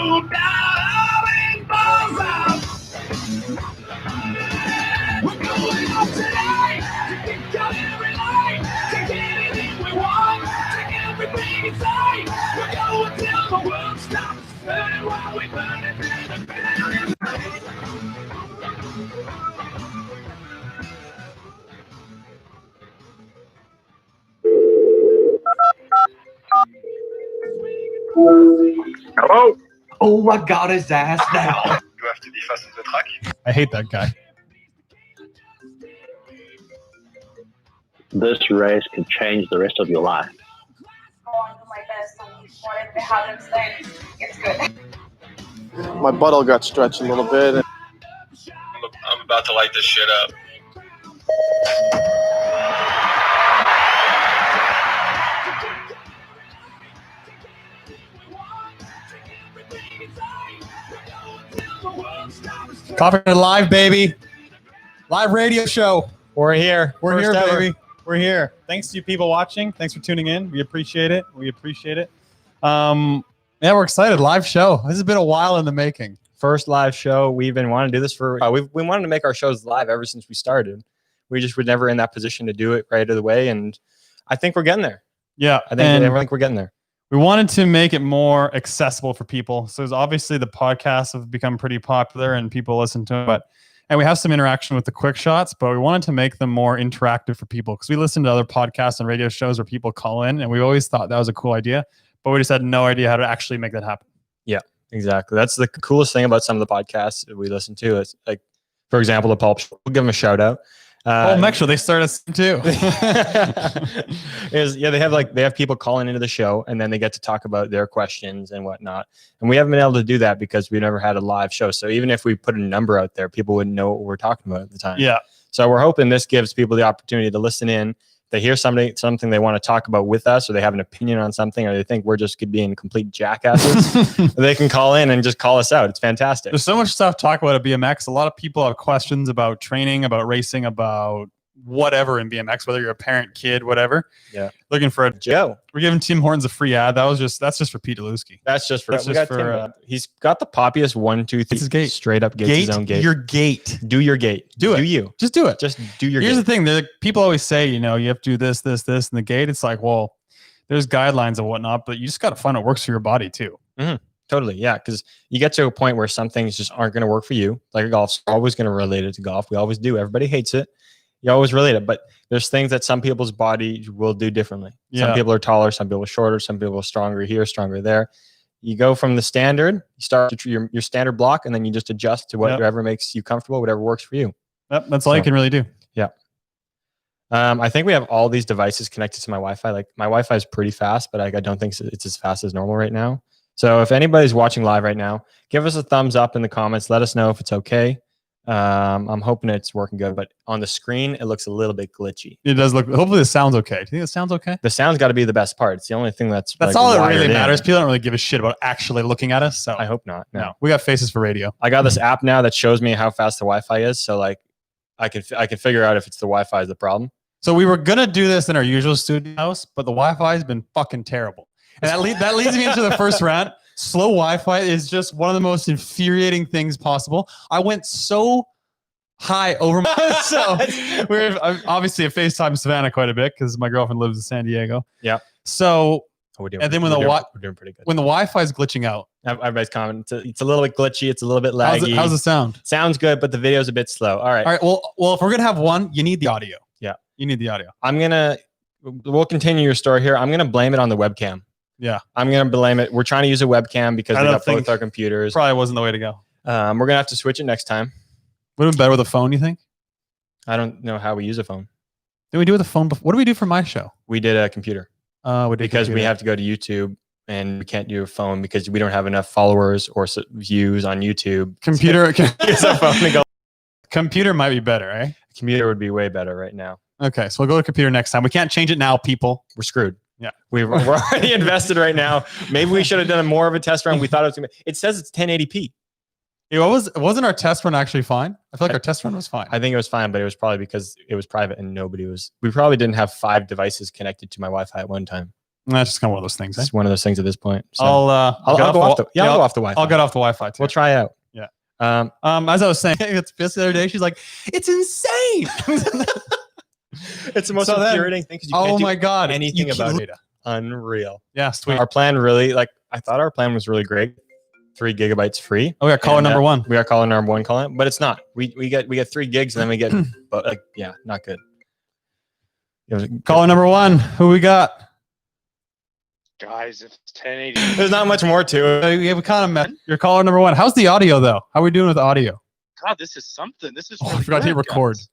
go down in balls out. We're going up today to pick up every light, to get anything we want, take everything inside. We're going till the world stops burning while we burn it through the ground. Hello? Oh, I got his ass now. Du have to be fast on the track. I hate that guy. This race could change the rest of your life. Going for my best and whatever happens then, it's good. My buttle got stretched a little bit. I'm about to light this shit up. Coffee Live, baby. Live radio show. We're here. We're First here, ever. baby. We're here. Thanks to you people watching. Thanks for tuning in. We appreciate it. Yeah, we're excited. Live show. This has been a while in the making. First live show. We've been wanting to do this for. We wanted to make our shows live ever since we started. We just were never in that position to do it right away, and I think we're getting there. Yeah, I think we're getting there. We wanted to make it more accessible for people. So obviously the podcasts have become pretty popular and people listen to it. And we have some interaction with the quick shots, but we wanted to make them more interactive for people because we listen to other podcasts and radio shows where people call in, and we always thought that was a cool idea, but we just had no idea how to actually make that happen. Yeah, exactly. That's the coolest thing about some of the podcasts that we listen to. It's like, for example, the Pulp Show. We'll give them a shout out. Make sure they start us too. They have people calling into the show, and then they get to talk about their questions and whatnot. And we haven't been able to do that because we never had a live show. So even if we put a number out there, people wouldn't know what we're talking about at the time. Yeah. So we're hoping this gives people the opportunity to listen in. They hear something they want to talk about with us, or they have an opinion on something, or they think we're just being complete jackasses. They can call in and just call us out. It's fantastic. There's so much stuff to talk about at BMX. A lot of people have questions about training, about racing, about whatever in BMX, whether you're a parent, kid, whatever. Yeah. Looking for a Joe. We're giving Tim Hortons a free ad. That's just for Pete Delusky. That's just for he's got the poppiest 1, 2, 3. His gate. Straight up gets his own gate. Your gate. Do your gate. Do it. Do you. Just do it. Just do your Here's gate. the thing. People always say, you have to do this, and the gate. It's like, well, there's guidelines and whatnot, but you just got to find what works for your body too. Mm-hmm. Totally. Yeah. Because you get to a point where some things just aren't going to work for you. Like golf's always going to relate it to golf. We always do. Everybody hates it. You always relate it, but there's things that some people's body will do differently. Yeah. Some people are taller, some people are shorter, some people are stronger here, stronger there. You go from the standard, you start your standard block, and then you just adjust to whatever makes you comfortable, whatever works for you. Yep, that's all you can really do. Yeah. I think we have all these devices connected to my Wi-Fi. Like my Wi-Fi is pretty fast, but I don't think it's as fast as normal right now. So if anybody's watching live right now, give us a thumbs up in the comments. Let us know if it's okay. I'm hoping it's working good, but on the screen, it looks a little bit glitchy. It does look, hopefully the sound's okay. Do you think it sounds okay? The sound's got to be the best part. It's the only thing that's all that really matters. People don't really give a shit about actually looking at us. So I hope not. No, we got faces for radio. I got this app now that shows me how fast the Wi-Fi is. So like I can figure out if it's the Wi-Fi is the problem. So we were going to do this in our usual studio house, but the Wi-Fi has been fucking terrible. And that leads me into the first round. Slow Wi-Fi is just one of the most infuriating things possible. I went so high over my so we're obviously at FaceTime Savannah quite a bit because my girlfriend lives in San Diego. Yeah. So we're doing pretty good. When the Wi-Fi is glitching out, everybody's commenting. It's a little bit glitchy. It's a little bit laggy. How's it sound? Sounds good, but the video's a bit slow. All right. Well, if we're gonna have one, you need the audio. Yeah. You need the audio. We'll continue your story here. I'm gonna blame it on the webcam. Yeah. I'm gonna blame it. We're trying to use a webcam because we got both our computers. Probably wasn't the way to go. We're gonna have to switch it next time. Would have been better with a phone, you think? I don't know how we use a phone. Did we do with a phone before? What do we do for my show? We did a computer. We have to go to YouTube and we can't do a phone because we don't have enough followers or views on YouTube. Computer might be better, eh? Computer would be way better right now. Okay, so we'll go to computer next time. We can't change it now, people. We're screwed. Yeah, we're already invested right now. Maybe we should have done more of a test run. We thought it was gonna be, it says it's 1080p. Wasn't our test run actually fine? I feel like our test run was fine. I think it was fine, but it was probably because it was private and we probably didn't have 5 devices connected to my Wi-Fi at one time. That's just kind of one of those things. Eh? It's one of those things at this point. So I'll I'll go off the. Yeah, I'll go off the Wi-Fi. I'll get off the Wi-Fi too. We'll try out. Yeah. Um, As I was saying, it's pissed the other day. She's like, "It's insane." it's the most So then- infuriating thing because you Oh can't my god! anything You about can't- data. Unreal. Yeah, sweet. Our plan really, like, I thought our plan was really great. 3 gigabytes free. Oh, we got caller And, number one. We got caller number one calling, but it's not. We get 3 gigs and then we get, but like, yeah, not good. Caller number one. Who we got? Guys, if it's 1080, There's not much more to it. Yeah, we kind of met. Your caller number one. How's the audio though? How are we doing with audio? God, this is something. This is. Oh, I really forgot to hit good, record. guys.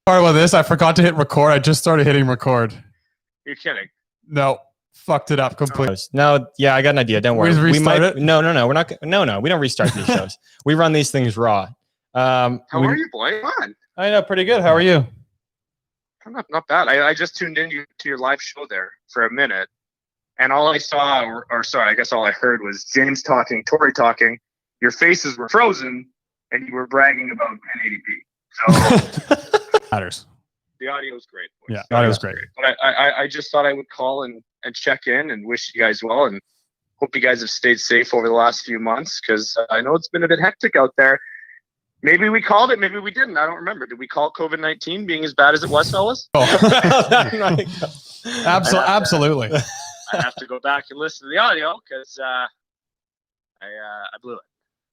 Sorry about this. I forgot to hit record. I just started hitting record. You're kidding. No, fucked it up completely. No, yeah, I got an idea. Don't worry. We restart it? No, we're not. No, we don't restart these shows. We run these things raw. How are you, boy? Come on. I know, pretty good. How are you? I'm not bad. I just tuned in to your live show there for a minute, and all I saw, or sorry, I guess all I heard was James talking, Tori talking. Your faces were frozen, and you were bragging about 1080p. So Matters. the audio is great. Boys. Yeah, The audio is audio's great. But I just thought I would call and check in and wish you guys well, and hope you guys have stayed safe over the last few months, because I know it's been a bit hectic out there. Maybe we called it, maybe we didn't. I don't remember. Did we call COVID-19 being as bad as it was, fellas? Absolutely. I have to go back and listen to the audio because I blew it.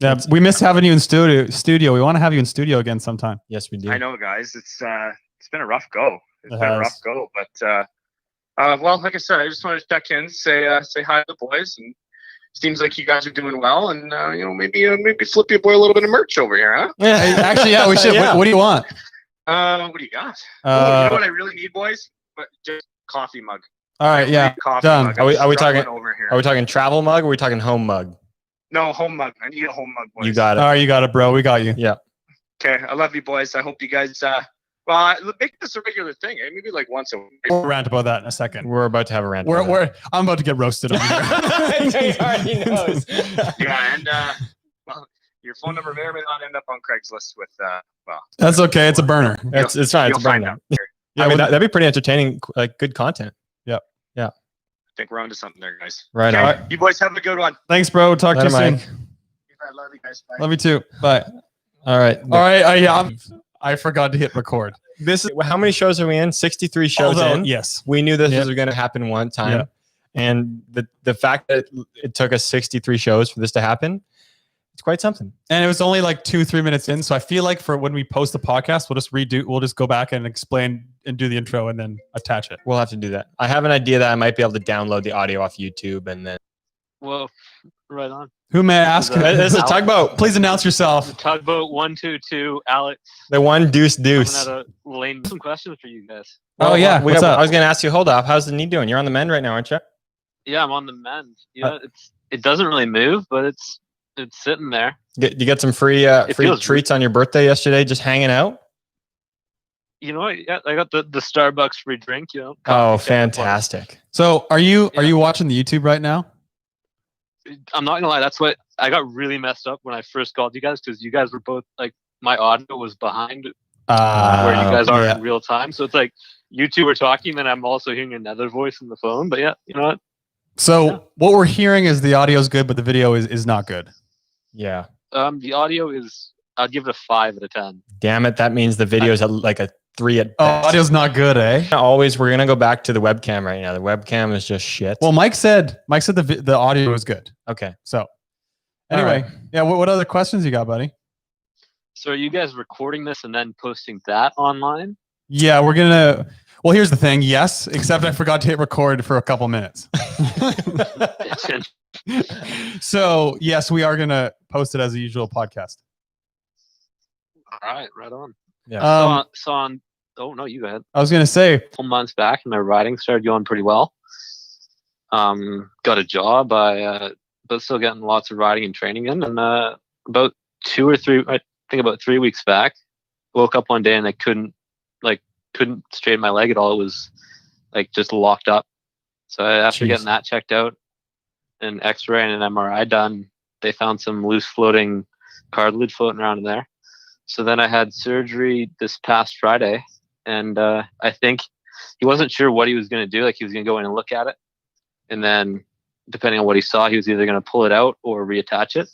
Yeah, we miss having you in studio. We want to have you in studio again sometime. Yes, we do. I know, guys. It's been a rough go. It's It been a has. rough go, but well, like I said, I just wanted to check in, say hi to the boys, and seems like you guys are doing well, and maybe flip your boy a little bit of merch over here, huh? Hey, actually, yeah, we should. Yeah. What do you want? What do you got? You know what I really need, boys? But just coffee mug. All right, yeah, Coffee done. mug. Are we I'm talking- struggling over here? Are we talking travel mug or are we talking home mug? No, home mug. I need a home mug, boys. You got All it. right, you got it, bro. We got you. Yeah. Okay, I love you, boys. I hope you guys. Make this a regular thing. Maybe like once a week. We'll rant about that in a second. We're about to have a rant. about I'm about to get roasted on here. that. He already knows. Yeah, and well, your phone number may or may not end up on Craigslist with. Well, That's okay. It's a burner. It's fine. It's you'll find fine. out. Yeah, I mean, well, that'd be pretty entertaining, like good content. I think we're onto something there, guys. Right Okay, on. you boys have a good one. thanks, bro. Talk to you Later, soon. Mike. I love you guys. Bye. Love you too. Bye. All right. All right. I forgot to hit record. This is how many shows are we in? 63 shows Although, in. yes. We knew this Yeah. was going to happen one time. Yeah. And the fact that it took us 63 shows for this to happen, it's quite something. And it was only like 2-3 minutes in. So I feel like for when we post the podcast, we'll just go back and explain and do the intro and then attach it. We'll have to do that. I have an idea that I might be able to download the audio off YouTube and then. Well, right on. Who may I ask? This is a tugboat. Please announce yourself. Tugboat 122, Alex. The one deuce. Coming out of lane. Some questions for you guys. Oh, yeah. What's up? I was going to ask you, hold up. How's the knee doing? You're on the mend right now, aren't you? Yeah, I'm on the mend. Yeah, it doesn't really move, but it's sitting there. You get some free feels treats on your birthday yesterday, just hanging out. You know what? Yeah, I got the Starbucks free drink. Oh, coffee, fantastic! So are you watching the YouTube right now? I'm not gonna lie. That's what I got really messed up when I first called you guys, because you guys were both like, my audio was behind where you guys are in real time. So it's like you two were talking, then I'm also hearing another voice on the phone. But yeah, you know what? So what we're hearing is the audio is good, but the video is not good. Yeah. The audio is. I'd give it a 5 out of 10. Damn it! That means the video is like a 3 at Oh, best. audio's not good, eh? We're gonna go back to the webcam right now. The webcam is just shit. Well, Mike said the audio was good. okay. So anyway, yeah. What other questions you got, buddy? So are you guys recording this and then posting that online? Yeah, we're gonna. Well, here's the thing. Yes, except I forgot to hit record for a couple minutes. So yes, we are gonna post it as a usual podcast. All right, right on. Yeah. Oh no, you go ahead. I was gonna say, A couple months back, my riding started going pretty well. Got a job. But still getting lots of riding and training in. And about 3 weeks back, woke up one day and I couldn't straighten my leg at all. It was like just locked up. So after getting that checked out, an X-ray and an MRI done, they found some loose floating cartilage floating around in there. So then I had surgery this past Friday, and I think he wasn't sure what he was going to do. Like, he was going to go in and look at it, and then depending on what he saw, he was either going to pull it out or reattach it.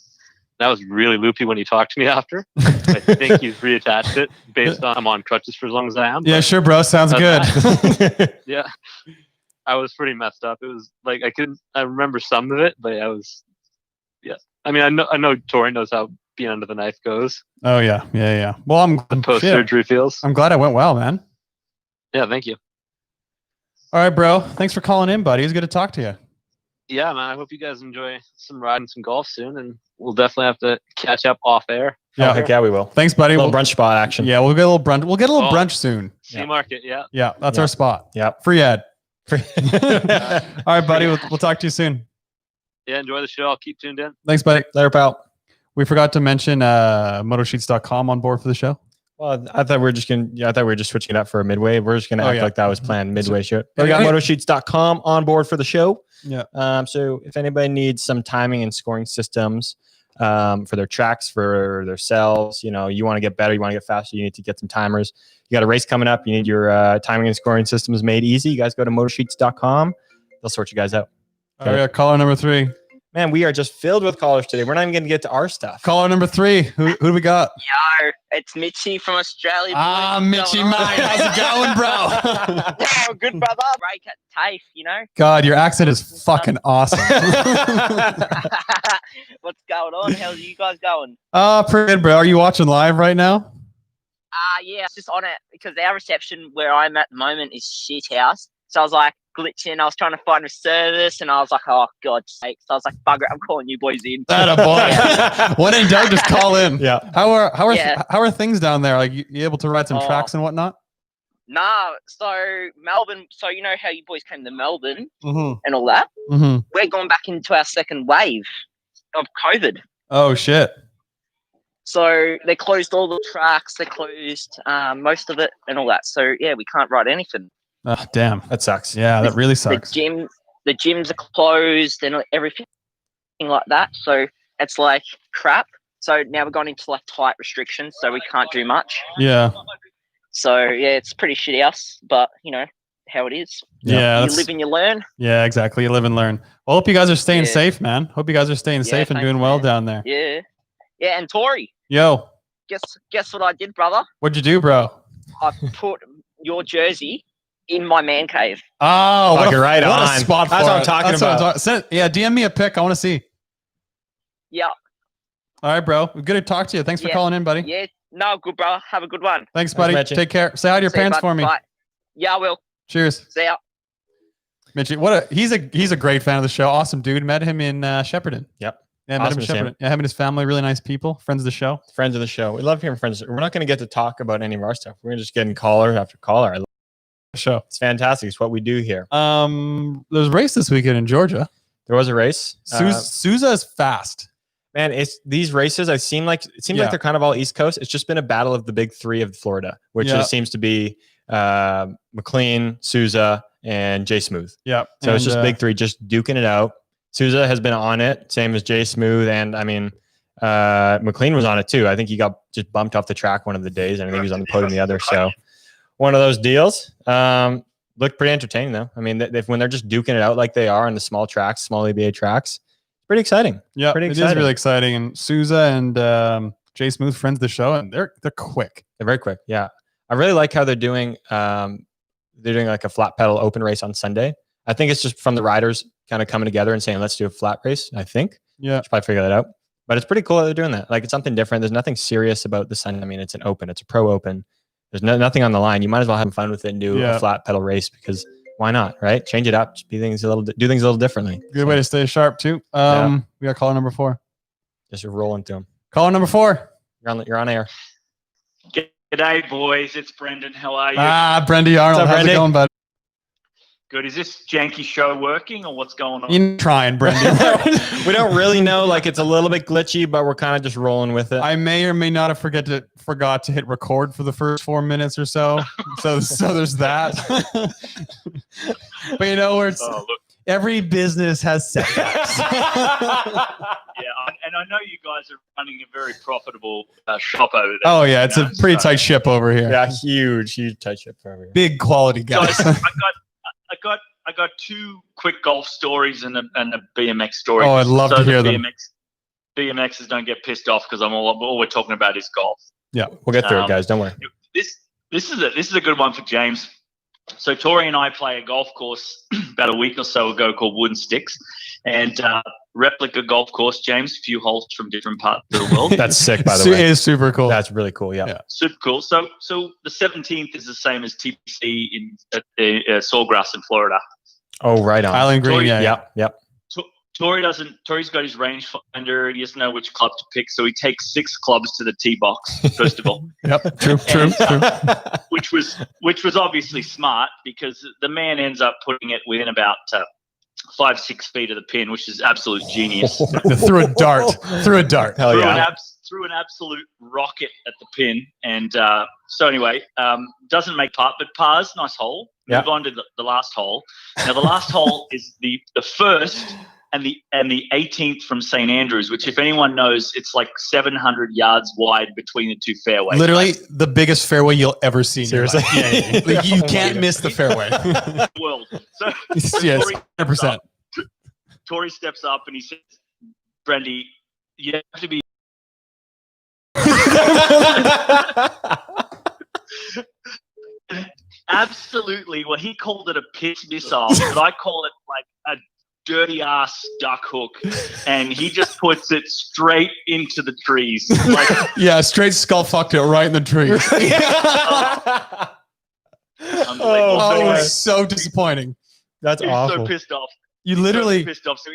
That was really loopy when he talked to me after. I think he's reattached it based on I'm on crutches for as long as I am. Yeah, sure, bro. Sounds good. Yeah. I was pretty messed up. It was like I remember some of it, but I was I mean, I know Tori knows how being under the knife goes. Oh yeah. Well, I'm Post surgery feels. I'm glad it went well, man. Yeah, thank you. All right, bro. Thanks for calling in, buddy. It was good to talk to you. Yeah, man. I hope you guys enjoy some riding, some golf soon, and we'll definitely have to catch up off air. Yeah, heck yeah, we will. Thanks, buddy. A little brunch spot action. Yeah, we'll get a little brunch. We'll get a little brunch soon. Sea Market, yeah. Yeah, that's our spot. Yeah, free ad. All right, buddy. We'll talk to you soon. Yeah, enjoy the show. I'll keep tuned in. Thanks, buddy. Later, pal. We forgot to mention motosheets.com on board for the show. Well, I thought we were just switching it up for a midway. We're just gonna act like that was planned midway show. But we got motosheets.com on board for the show. Yeah. So if anybody needs some timing and scoring systems for their tracks, for their cells, you want to get better, you want to get faster, you need to get some timers. You got a race coming up, you need your timing and scoring systems made easy. You guys go to motosheets.com. They'll sort you guys out. Okay. Oh, yeah, caller number 3. Man, we are just filled with callers today. We're not even going to get to our stuff. Caller number 3. Who do we got? Yo, it's Mitchy from Australia. Mitchy, mate. How's it going, bro? Oh, good brother. Break at TAFE, God, your accent is fucking awesome. What's going on? How's you guys going? Pretty good, bro. Are you watching live right now? Yeah, it's just on it because our reception where I'm at the moment is shit house. So I was like glitching. I was trying to find a service, and I was like, "Oh God's sake!" So I was like, "Bugger it, I'm calling you boys in." That a boy. When in doubt, just call in. Yeah. How are things down there? Like, you able to ride some tracks and whatnot? Nah. So Melbourne. So you know how you boys came to Melbourne Mm-hmm. and all that. Mm-hmm. We're going back into our second wave of COVID. Oh shit. So they closed all the tracks. They closed most of it and all that. So yeah, we can't ride anything. Oh, damn. That sucks. Yeah, that really sucks. The gyms are closed and everything like that. So it's like crap. So now we're going into like tight restrictions, so we can't do much. Yeah. So yeah, it's pretty shit house, but how it is. Yeah. You live and you learn. Yeah, exactly. You live and learn. Well, hope you guys are staying safe, man. Hope you guys are staying safe and doing well down there. Yeah. Yeah, and Tori. Yo. Guess what I did, brother? What'd you do, bro? I put your jersey in my man cave. Oh, what a spot for That's what I'm it. talking about. DM me a pic. I want to see. Yeah. All right, bro. Good to talk to you. Thanks for calling in, buddy. Yeah. No, good, bro. Have a good one. Thanks, buddy. Thanks, Mitchie. Take care. Say hi to your See you, parents bud. for me. Bye. Yeah, I will. Cheers. See ya. Mitchie, he's a great fan of the show. Awesome dude. Met him in Shepparton. Yep. Yeah, Awesome met him in to see him. Shepparton. Yeah, him and his family, really nice people. Friends of the show. Friends of the show. We love hearing friends. We're not going to get to talk about any of our stuff. We're just getting caller after caller. I love the show. It's fantastic. It's what we do here. There's a race this weekend in Georgia. There was a race. Sousa is fast. Man, it's these races. It seems like they're kind of all East Coast. It's just been a battle of the big three of Florida, which seems to be McLean, Sousa, and Jay Smooth. Yeah. So it's just big three just duking it out. Sousa has been on it, same as Jay Smooth, and I mean, McLean was on it too. I think he got just bumped off the track one of the days, and I think he was on the podium the other. So one of those deals. Looked pretty entertaining though. I mean, when they're just duking it out like they are on the small tracks, small ABA tracks, pretty exciting. Yeah, pretty it exciting. is really exciting. And Sousa and Jay Smooth, friends of the show, and they're quick. They're very quick. Yeah, I really like how they're doing. They're doing like a flat pedal open race on Sunday. I think it's just from the riders kind of coming together and saying, let's do a flat race. I think. Yeah. Should probably figure that out. But it's pretty cool that they're doing that. Like, it's something different. There's nothing serious about the Sunday. I mean, it's an open. It's a pro open. There's nothing on the line. You might as well have fun with it and do a flat pedal race, because why not, right? Change it up. Just do things a little differently. Good way to stay sharp too. We got caller number 4. Just rolling through them. Caller number 4. You're on air. G'day, boys. It's Brendan. How are you? Brendy Arnold. How's it going, bud? Good. Is this janky show working, or what's going on? You're trying, Brendan. We don't really know. Like, it's a little bit glitchy, but we're kind of just rolling with it. I may or may not have forgot to hit record for the first 4 minutes or so. So there's that. But where it's every business has setbacks. And I know you guys are running a very profitable shop over there. Oh yeah, it's a pretty tight ship over here. Yeah, huge tight ship over here. Big quality guys. So I got two quick golf stories and a BMX story. Oh, I'd love to hear them. BMXers don't get pissed off because all we're talking about is golf. Yeah, we'll get through it, guys. Don't worry. This is a good one for James. So Tori and I play a golf course about a week or so ago called Wooden Sticks, and replica golf course, James, a few holes from different parts of the world. That's sick, by the way. It is super cool. That's really cool. Yeah. Super cool. So the 17th is the same as TPC at Sawgrass in Florida. Oh, right on. Island Green. Tori, Yep. Tori's got his rangefinder. He doesn't know which club to pick, so he takes 6 clubs to the tee box first of all. Yep, true. Which was obviously smart because the man ends up putting it within about 5-6 feet of the pin, which is absolute genius. Threw a dart. Hell yeah. Threw an absolute rocket at the pin, and so anyway, doesn't make putt, but pars, nice hole. Move on to the last hole. Now the last hole is the first and the 18th from St Andrews, which if anyone knows, it's like 700 yards wide between the two fairways. Literally the biggest fairway you'll ever see. Seriously, like, you can't miss the fairway. World. So yes, 100%. Tori steps up and he says, "Brendy, you have to be." Absolutely. Well, he called it a piss missile, but I call it like a dirty ass duck hook, and he just puts it straight into the trees. Like, yeah, straight skull fucked it right in the trees. Unbelievable. It was so disappointing. That's He was awful. so pissed off. You literally pissed off. So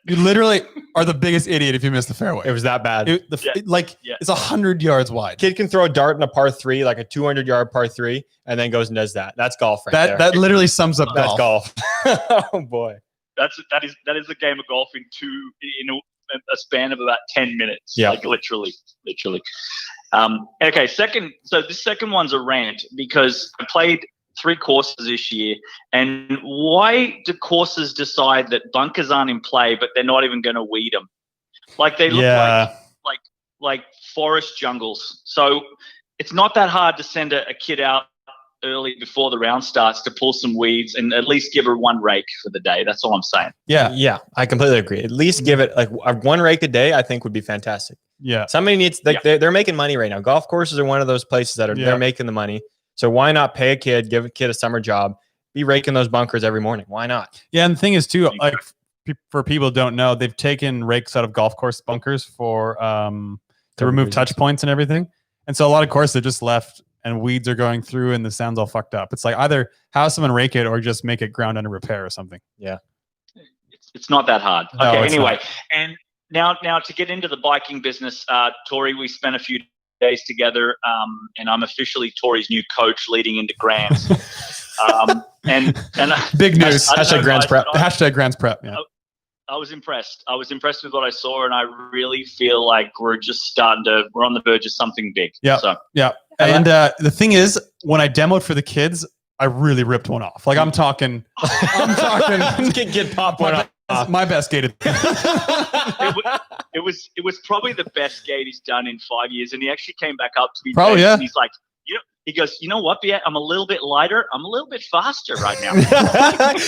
you literally are the biggest idiot if you miss the fairway. It was that bad. It's 100 yards wide. Kid can throw a dart in a par 3, like a 200-yard par 3, and then goes and does that. That's golf right there. That literally sums up That's golf. Oh boy. that is a game of golf in a span of about 10 minutes. Yeah. Like literally. Okay. So this second one's a rant because I played 3 courses this year, and why do courses decide that bunkers aren't in play, but they're not even going to weed them? Like they look like forest jungles. So it's not that hard to send a kid out early before the round starts to pull some weeds and at least give her one rake for the day. That's all I'm saying. Yeah, I completely agree. At least give it like one rake a day. I think would be fantastic. Yeah, somebody needs they're making money right now. Golf courses are one of those places that they're making the money. So why not pay a kid, give a kid a summer job, be raking those bunkers every morning? Why not? Yeah, and the thing is too, like for people who don't know, they've taken rakes out of golf course bunkers for to remove touch points and everything. And so a lot of courses are just left and weeds are going through and the sound's all fucked up. It's like either have someone rake it or just make it ground under repair or something. Yeah. It's not that hard. No, okay, it's anyway. not. And now to get into the biking business, Tori, we spent a few days together, and I'm officially Tori's new coach leading into Grants. And big news. Hashtag Grants Prep. Hashtag Grants Prep. Yeah. I was impressed. I was impressed with what I saw, and I really feel like we're on the verge of something big. Yeah. So. Yeah. And the thing is, when I demoed for the kids, I really ripped one off. Like I'm talking get pop one off. My best gated. It was probably the best gate he's done in 5 years, and he actually came back up to me. Probably, yeah. And he's like, he goes, you know what, Biet? I'm a little bit lighter. I'm a little bit faster right now.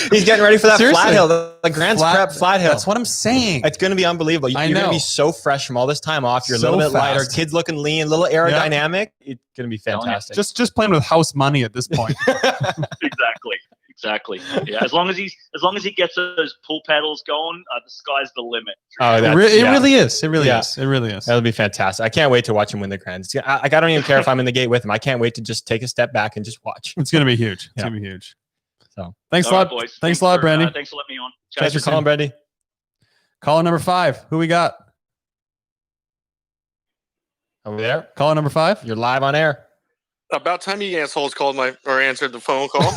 He's getting ready for that Seriously. flat hill, the Grants Prep flat hill. That's what I'm saying. It's going to be unbelievable. You're going to be so fresh from all this time off. You're a little bit lighter. Kids looking lean, a little aerodynamic. Yeah. It's going to be fantastic. Just playing with house money at this point. Exactly. Yeah. As long as he gets those pull pedals going, the sky's the limit. It really is. It really is. It really is. That'll be fantastic. I can't wait to watch him win the Grants. I don't even care if I'm in the gate with him. I can't wait to just take a step back and just watch. It's going to be huge. It's going to be huge. So thanks a lot, boys. Thanks a lot, Brandy. Thanks for letting me on. Thanks for calling, Brandy. Caller number 5. Who we got? Over there. Caller number 5. You're live on air. About time you assholes answered the phone call.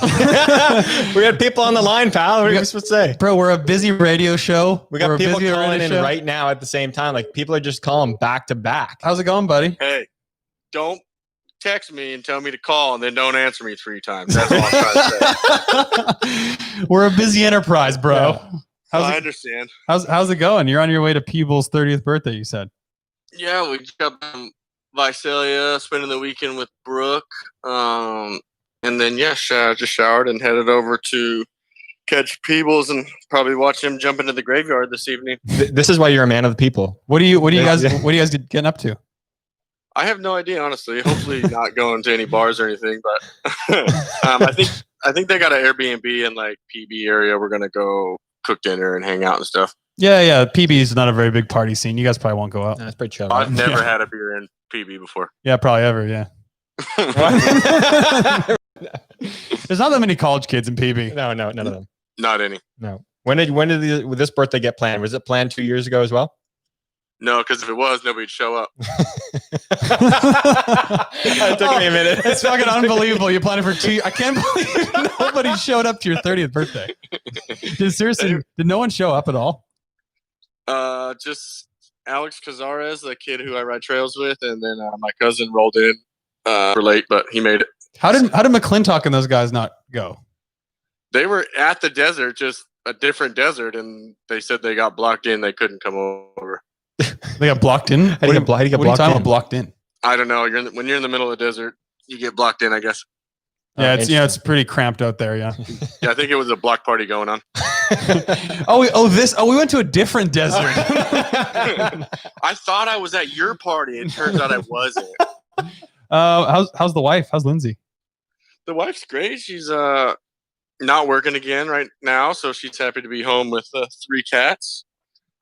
We had people on the line, pal. What are you supposed to say? Bro, we're a busy radio show. We got people calling in right now at the same time. Like people are just calling back to back. How's it going, buddy? Hey, don't text me and tell me to call and then don't answer me 3 times. That's all I'm trying to say. We're a busy enterprise, bro. Yeah. I understand. How's it going? You're on your way to Peebles' 30th birthday, you said. Yeah, we just got Visalia, spending the weekend with Brooke. And then, just showered and headed over to catch Peebles and probably watch him jump into the graveyard this evening. This is why you're a man of the people. What do you guys getting up to? I have no idea, honestly. Hopefully, not going to any bars or anything. But I think they got an Airbnb in like PB area. We're gonna go cook dinner and hang out and stuff. Yeah. PB is not a very big party scene. You guys probably won't go out. That's pretty chill. I've never had a beer in PB before. Yeah, probably ever. Yeah. There's not that many college kids in PB. No, none of them. Not any. No. When did this birthday get planned? Was it planned 2 years ago as well? No, because if it was, nobody'd show up. It took me a minute. It's fucking unbelievable. You planned it for 2 years. I can't believe nobody showed up to your 30th birthday. Did no one show up at all? Just Alex Cazares, the kid who I ride trails with, and then my cousin rolled in for late, but he made it. How did McClintock and those guys not go? They were at the desert, just a different desert, and they said they got blocked in. They couldn't come over. They got blocked in? How do you get blocked in? I don't know. When you're in the middle of the desert, you get blocked in, I guess. Yeah, it's pretty cramped out there. Yeah. Yeah, I think it was a block party going on. We went to a different desert. I thought I was at your party. It turns out I wasn't. How's the wife? How's Lindsay? The wife's great. She's not working again right now, so she's happy to be home with 3 cats.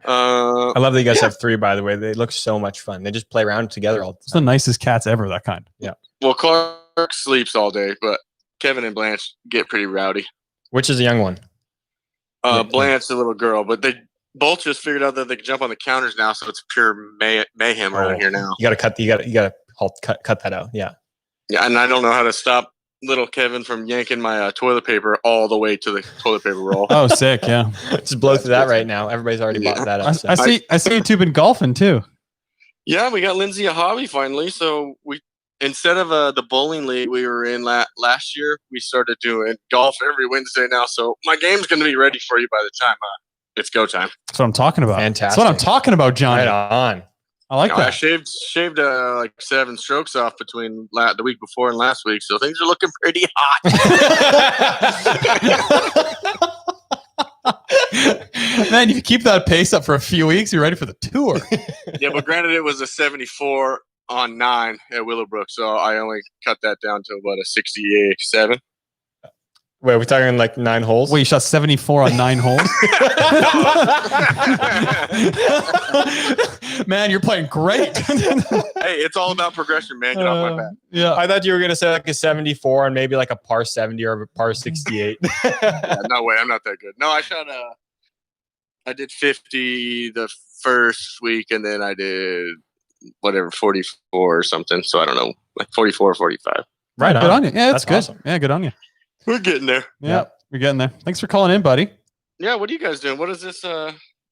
I love that you guys have 3, by the way. They look so much fun. They just play around together all the time. It's the nicest cats ever, that kind. Yeah. Well, Clark sleeps all day, but Kevin and Blanche get pretty rowdy. Which is the young one? Blanche, the little girl, but they both just figured out that they can jump on the counters now, so it's pure mayhem around here now. You gotta cut that out. Yeah. Yeah, and I don't know how to stop little Kevin from yanking my toilet paper all the way to the toilet paper roll. Oh, sick! Yeah, just blow through that right now. Everybody's already bought that up. I see you two been golfing too. Yeah, we got Lindsay a hobby finally. So we, instead of the bowling league we were in last year, we started doing golf every Wednesday now. So my game's going to be ready for you by the time it's go time. That's what I'm talking about. Fantastic. That's what I'm talking about, Johnny. Right on. I like that. I shaved like 7 strokes off between the week before and last week, so things are looking pretty hot. Man, you keep that pace up for a few weeks, you're ready for the tour. Yeah, but granted, it was a 74 on 9 at Willowbrook, so I only cut that down to about a 67. Wait, are we talking like 9 holes? Wait, you shot 74 on 9 holes? Man, you're playing great. Hey, it's all about progression, man. Get off my back. Yeah, I thought you were going to say like a 74 and maybe like a par 70 or a par 68. Yeah, no way, I'm not that good. No, I did 50 the first week, and then I did whatever 44 or something. So I don't know, like 44 or 45. Right on. Good on you. Yeah, that's good. Awesome. Yeah, good on you. We're getting there. Yeah, we're getting there. Thanks for calling in, buddy. Yeah, what are you guys doing? What is this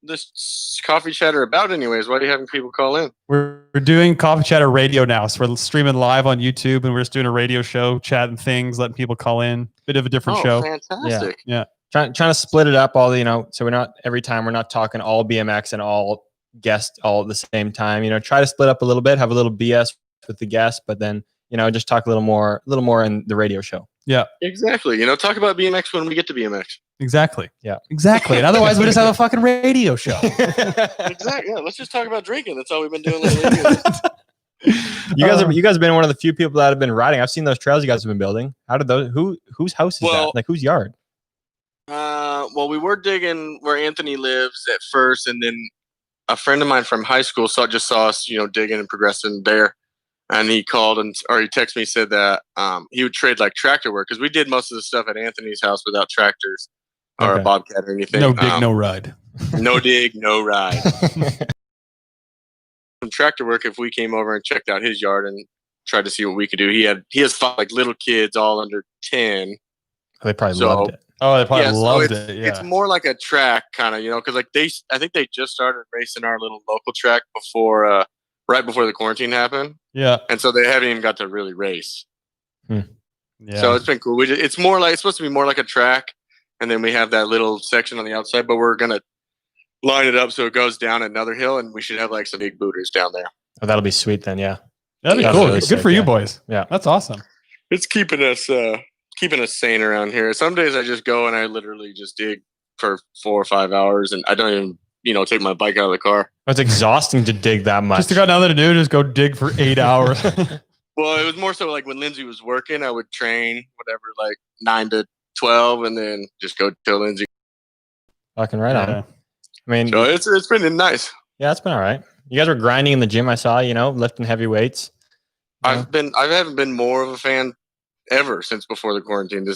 this coffee chatter about anyways? Why are you having people call in? We're doing Coffee Chatter Radio now. So we're streaming live on YouTube, and we're just doing a radio show, chatting things, letting people call in. Bit of a different show. Fantastic. Yeah. Trying to split it up all, so we're not every time we're not talking all BMX and all guests all at the same time. Try to split up a little bit, have a little BS with the guests, but then, just talk a little more in the radio show. Yeah. Exactly. Talk about BMX when we get to BMX. Exactly. Yeah. Exactly. And otherwise we just have a fucking radio show. Exactly. Yeah. Let's just talk about drinking. That's all we've been doing lately. You guys have been one of the few people that have been riding. I've seen those trails you guys have been building. How did those whose house is that? Like whose yard? Well, we were digging where Anthony lives at first, and then a friend of mine from high school just saw us, digging and progressing there. And he called or he texted me, said that he would trade like tractor work, because we did most of the stuff at Anthony's house without tractors or a bobcat or anything. No dig, no ride. No dig, no ride. Some tractor work if we came over and checked out his yard and tried to see what we could do. He has 5 like little kids, all under 10. They probably loved it. Oh, they probably loved it. Yeah. It's more like a track kind of, because like I think they just started racing our little local track right before the quarantine happened. Yeah. And so they haven't even got to really race. Yeah. So it's been cool. It's supposed to be more like a track. And then we have that little section on the outside, but we're going to line it up so it goes down another hill, and we should have like some big booters down there. Oh, that'll be sweet then. Yeah. That'd be cool. Really Good for you yeah. boys. Yeah. That's awesome. It's keeping us keeping us sane around here. Some days I just go and I literally just dig for 4 or 5 hours, and I don't even, take my bike out of the car. It's exhausting to dig that much. Just got nothing to do. Just go dig for 8 hours. Well, it was more so like when Lindsay was working, I would train whatever, like 9 to 12, and then just go till Lindsay. Fucking right on. I mean, so it's been nice. Yeah, it's been all right. You guys were grinding in the gym. I saw, lifting heavy weights. I haven't been more of a fan ever since before the quarantine.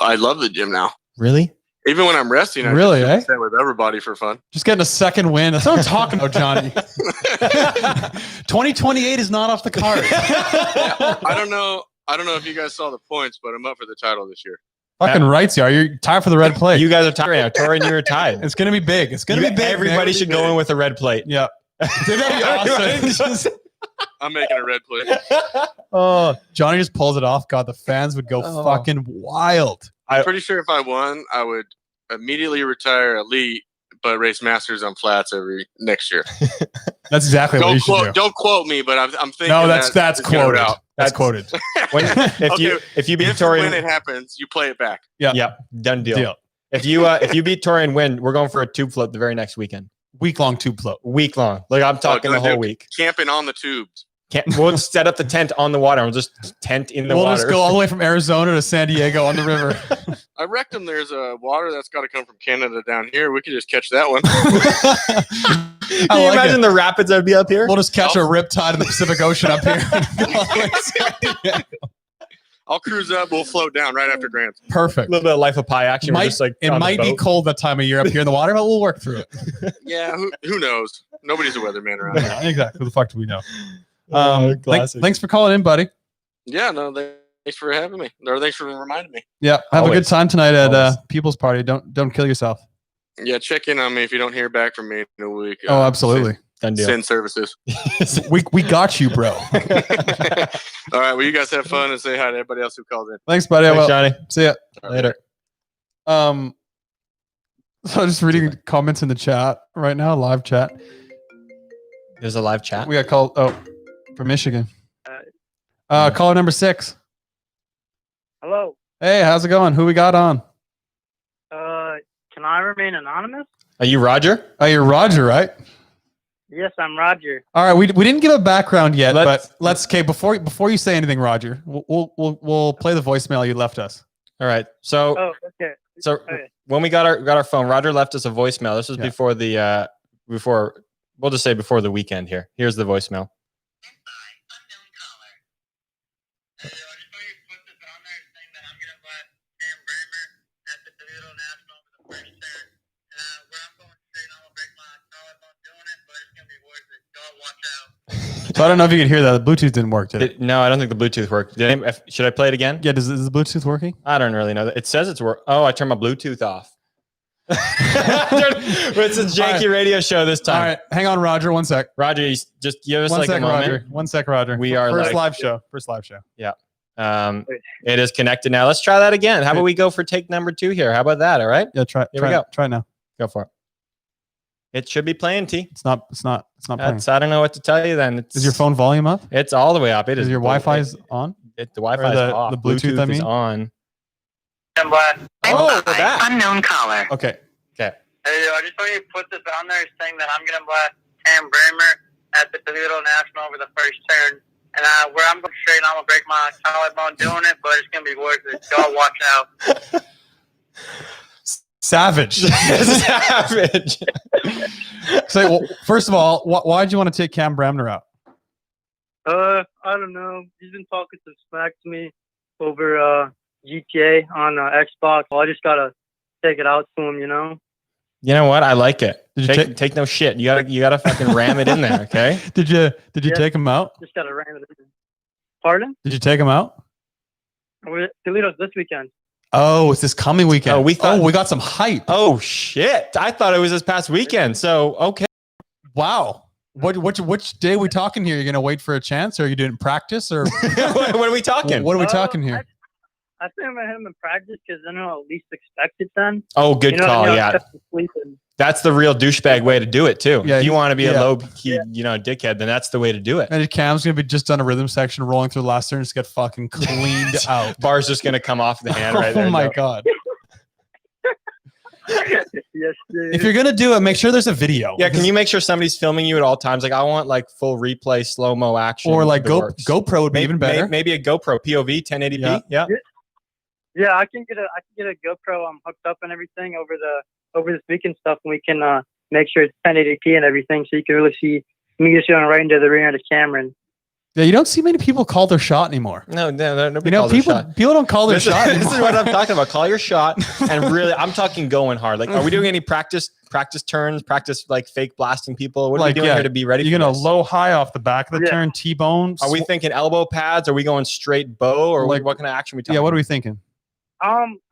I love the gym now. Really? Even when I'm resting, I really, just with everybody for fun. Just getting a second win. That's what I'm talking about, Johnny. 2028 is not off the card. I don't know if you guys saw the points, but I'm up for the title this year. Fucking rights, you are. You're tied for the red plate. You guys are tied right now. Tori and you are tied. It's going to be big. It's going to be big. Everybody should go in with a red plate. Yeah. That'd be awesome. I'm making a red plate. Oh, Johnny just pulls it off. God, the fans would go fucking wild. I'm pretty sure if I won, I would immediately retire elite, but race masters on flats next year. That's exactly what you should do. Don't quote me, but I'm thinking. No, that's quoted. That's quoted. If you beat Tori, when it happens, you play it back. Yeah, done deal. If you beat Tori and win, we're going for a tube float the very next weekend. Week-long tube float. Week-long. Like I'm talking the whole week. Camping on the tubes. We'll set up the tent on the water. We'll just tent in the water. We'll just go all the way from Arizona to San Diego on the river. I reckon there's a water that's got to come from Canada down here. We could just catch that one. Can you imagine the rapids that would be up here? We'll just catch a riptide in the Pacific Ocean up here. I'll cruise up. We'll float down right after Grant. Perfect. A little bit of Life of Pi action. It might be cold that time of year up here in the water, but we'll work through it. Yeah, who knows? Nobody's a weatherman around here. Exactly. Who the fuck do we know? Thanks for calling in, buddy. Yeah, no, thanks for having me. Or thanks for reminding me. Yeah, have a good time tonight at People's Party. Don't kill yourself. Yeah, check in on me if you don't hear back from me in a week. Oh, absolutely. Send services. we got you, bro. All right, well, you guys have fun and say hi to everybody else who called in. Thanks, buddy. Thanks, Johnny. See ya later. So I'm just reading comments in the chat right now, live chat. There's a live chat. We got called from Michigan. Caller number 6. Hello. Hey, how's it going? Who we got on? Can I remain anonymous? Are you Roger? Oh, you're Roger, right? Yes, I'm Roger. All right, we didn't give a background yet, but let's before you say anything, Roger, we'll play the voicemail you left us. All right. So when we got our phone, Roger left us a voicemail. This was before we'll just say before the weekend here. Here's the voicemail. So I don't know if you could hear that. The Bluetooth didn't work, did it? No, I don't think the Bluetooth worked. Should I play it again? Yeah, is the Bluetooth working? I don't really know. It says it's working. Oh, I turned my Bluetooth off. It's a janky radio show this time. All right, hang on, Roger. 1 sec. Roger, just give us a moment. Roger. 1 sec, Roger. We are First live show. Yeah. It is connected now. Let's try that again. How about we go for take number 2 here? How about that? All right. Yeah, try. Here we go. Try now. Go for it. It should be playing, T. It's not playing. I don't know what to tell you then. Is your phone volume up? It's all the way up. It is. Your Wi-Fi's on? The Wi-Fi is off. The Bluetooth, I mean? is on. Oh, that. Unknown caller. Okay. Hey, I just want you to put this on there saying that I'm going to blast Cam Bramer at the Toledo National over the first turn. And where I'm going straight, I'm going to break my collarbone doing it, but it's going to be worth it. Y'all watch out. Savage. Savage. So, well, first of all, why did you want to take Cam Bramner out? I don't know. He's been talking some smack to me over GTA on Xbox. Well, I just got to take it out to him, you know? You know what? I like it. Take no shit. You gotta fucking ram it in there, okay? Did you take him out? Just gotta ram it in. Pardon? Did you take him out? Toledo's this weekend. Oh, it's this coming weekend. Oh, we got some hype. Oh shit! I thought it was this past weekend. So okay. Wow. Which day are we talking here? You're gonna wait for a chance, or are you doing practice, or what are we talking? What are we talking here? I think I'm gonna hit him in practice because then I'll at least expect it then. Oh, good call. Yeah. That's the real douchebag way to do it too. Yeah, if you want to be a yeah. low key, dickhead, then that's the way to do it. And Cam's gonna be just on a rhythm section, rolling through the last turn, just get fucking cleaned out. Bar's just gonna come off the hand right there. Oh my god! Yes, dude. If you're gonna do it, make sure there's a video. Yeah, can you make sure somebody's filming you at all times? Like I want like full replay, slow mo action, or like works. GoPro would be even better. Maybe a GoPro POV 1080p. Yeah. Yeah, I can get a GoPro hooked up and everything over this weekend stuff, and we can make sure it's 1080p and everything, so you can really see me just going right into the rear of the camera. And Yeah, you don't see many people call their shot anymore. No, nobody You know, calls their people shot. people don't call their This shot is anymore. what I'm talking about. Call your shot, and really, I'm talking going hard. Like, are we doing any practice turns, practice like fake blasting people? What are we doing here to be ready? You're for gonna this? low high off the back of the turn, T-bone. Are we thinking elbow pads? Are we going straight bow, or Like- what kind of action are we talking? Yeah, what are we thinking?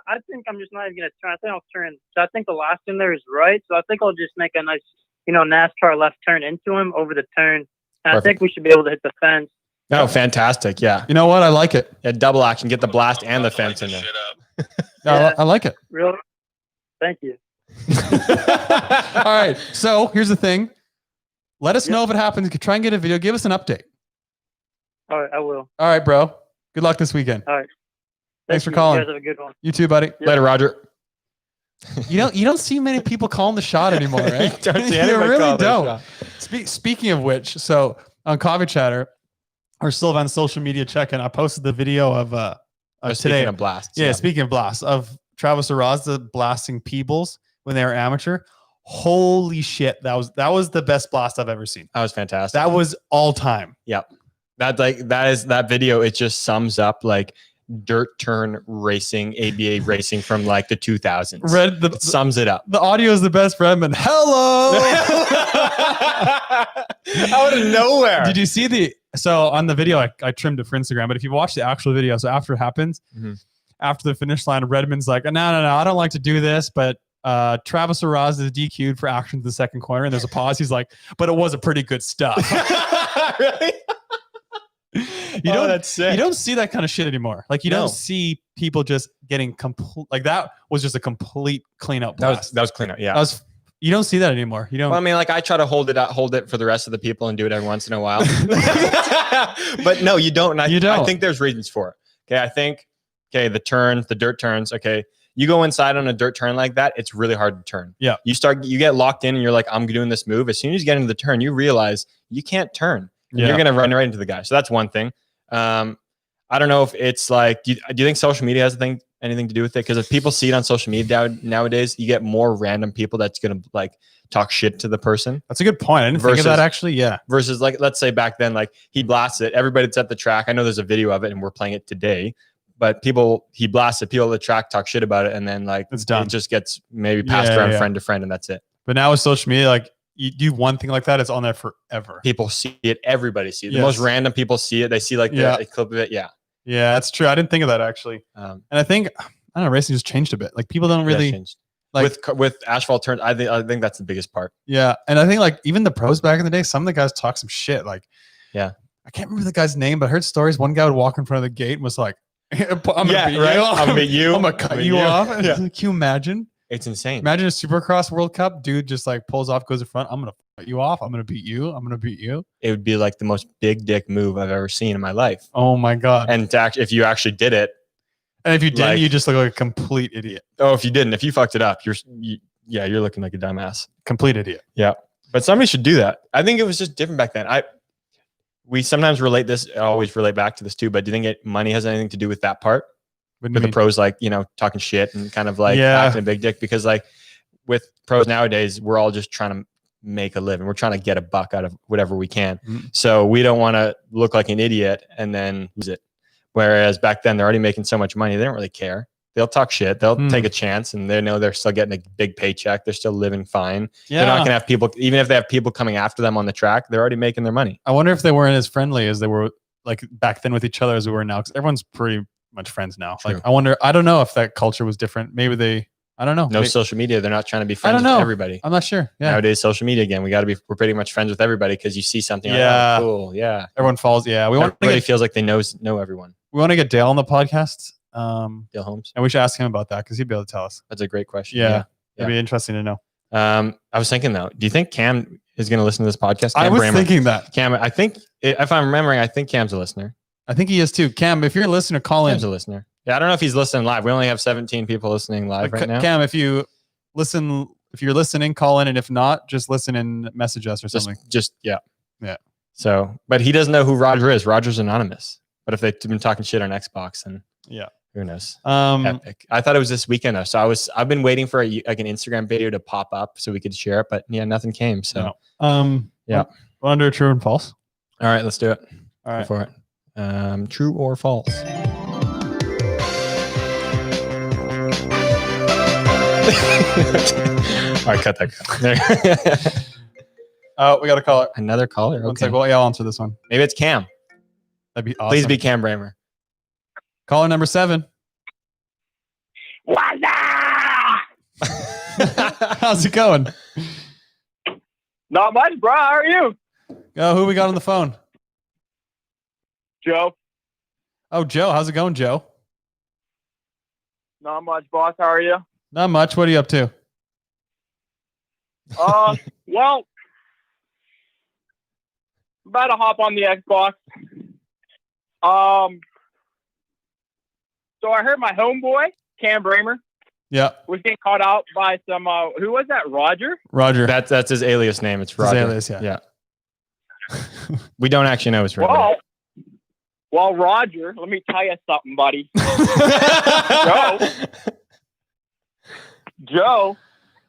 I think I'm just not even gonna turn. I think I'll turn. So I think the last in there is right. So I think I'll just make a nice, NASCAR left turn into him over the turn. And I think we should be able to hit the fence. Oh, fantastic! Yeah, you know what? I like it. Yeah, double action, get the blast and the fence in there. I like it. Really? Thank you. All right. So here's the thing. Let us know if it happens. Try and get a video. Give us an update. All right, I will. All right, bro. Good luck this weekend. All right. Thanks for you. calling. You guys have a good one. You too, buddy. Later, Roger. You don't see many people calling the shot anymore, right? You don't see You anybody really call their don't. Speaking of which, so on Coffee Chatter, or still on social media check-in, I posted the video of today. Speaking of blasts, Yeah, speaking of blasts, of Travis Arrazda blasting Peebles when they were amateur. Holy shit, that was the best blast I've ever seen. That was fantastic. That was all time. Yep. That video, it just sums up like dirt turn racing, ABA racing from like the 2000s. It sums it up. The audio is the best, Redmond. Hello. Out of nowhere. Did you see so on the video, I trimmed it for Instagram, but if you watch the actual video, so after it happens, after the finish line, Redmond's like, no, I don't like to do this, but Travis Arrazda is DQ'd for action to the second corner, and there's a pause. He's like, but it was a pretty good stuff. Really? That's sick. You don't see that kind of shit anymore. Like you don't see people just getting complete. Like that was just a complete cleanup. That was clean up. Yeah. You don't see that anymore. You don't. Well, I mean, like I try to hold it for the rest of the people and do it every once in a while. But no, you don't. And You don't. I think there's reasons for it. Okay. I think, the dirt turns. Okay. You go inside on a dirt turn like that, it's really hard to turn. Yeah. You get locked in and you're like, I'm doing this move. As soon as you get into the turn, you realize you can't turn. Yeah. You're going to run right into the guy. So that's one thing. I don't know if it's like, do you think social media has anything to do with it? Because if people see it on social media nowadays, you get more random people that's going to like talk shit to the person. That's a good point. I didn't think of that actually. Yeah. Versus like, let's say back then, like he blasts it. Everybody that's at the track. I know there's a video of it and we're playing it today. But he blasts it. People at the track talk shit about it, and then like it's done. It just gets maybe passed around friend to friend, and that's it. But now with social media, like you do one thing like that, it's on there forever. People see it. Everybody sees it. Yes. The most random people see it. They see like the clip of it. Yeah. Yeah, that's true. I didn't think of that actually. And I think I don't know, racing just changed a bit. Like people don't really like with asphalt turns. I think that's the biggest part. Yeah, and I think like even the pros back in the day, some of the guys talk some shit. Like, yeah, I can't remember the guy's name, but I heard stories. One guy would walk in front of the gate and was like, I'm gonna beat you. I'm gonna beat you. I'm gonna cut you off. Yeah. Can you imagine? It's insane. Imagine a Supercross World Cup, dude just like pulls off, goes in front. I'm gonna cut you off. I'm gonna beat you. I'm gonna beat you. It would be like the most big dick move I've ever seen in my life. Oh my god! And if you actually did it, and if you didn't, you just look like a complete idiot. Oh, if you didn't, if you fucked it up, you're looking like a dumbass, complete idiot. Yeah, but somebody should do that. I think it was just different back then. We sometimes always relate back to this too. But do you think money has anything to do with that part? With the pros, like, talking shit and kind of like acting a big dick, because like with pros nowadays, we're all just trying to make a living. We're trying to get a buck out of whatever we can. Mm-hmm. So we don't want to look like an idiot and then lose it. Whereas back then they're already making so much money. They don't really care. They'll talk shit. They'll take a chance, and they know they're still getting a big paycheck. They're still living fine. Yeah. They're not going to have people, even if they have people coming after them on the track, they're already making their money. I wonder if they weren't as friendly as they were like back then with each other as we were now. Because everyone's pretty much friends now. True. Like, I don't know if that culture was different. Maybe I don't know. No social media. They're not trying to be friends with everybody. I'm not sure. Yeah. Nowadays, social media again, we're pretty much friends with everybody because you see something. Yeah. Like, oh, cool. Yeah. Everyone follows. Yeah. Everybody feels like they know everyone. We want to get Dale on the podcast. Dale Holmes. And we should ask him about that because he'd be able to tell us. That's a great question. Yeah. It'd be interesting to know. I was thinking though, do you think Cam is going to listen to this podcast? I Cam was Bramer. thinking that. Cam, I think if I'm remembering, I think Cam's a listener. I think he is too. Cam, if you're a listener, call Cam's in. a listener. Yeah, I don't know if he's listening live. We only have 17 people listening live right now. Cam, if you're listening, call in, and if not, just listen and message us or something. Yeah. So, but he doesn't know who Roger is. Roger's anonymous. But if they've been talking shit on Xbox, then yeah, who knows? Epic. I thought it was this weekend though, so I've been waiting for like an Instagram video to pop up so we could share it, but yeah, nothing came. So yeah, under true and false. All right, let's do it. All right, go for it. True or false? All right, cut that. Oh, we got a caller. Another caller. One Okay. sec. Well, yeah, I'll answer this one. Maybe it's Cam. That'd be awesome. Please be Cam Bramer. Caller number 7. What's How's it going? Not much, bro. How are you? Oh, who we got on the phone? Joe. Oh, Joe. How's it going, Joe? Not much, boss. How are you? Not much. What are you up to? Well, about to hop on the Xbox. So I heard my homeboy, Cam Bramer, Yeah, was getting caught out by some, who was that, Roger? Roger. That's his alias name. It's Roger. alias, yeah. We don't actually know his real name. Well, Roger, let me tell you something, buddy. Joe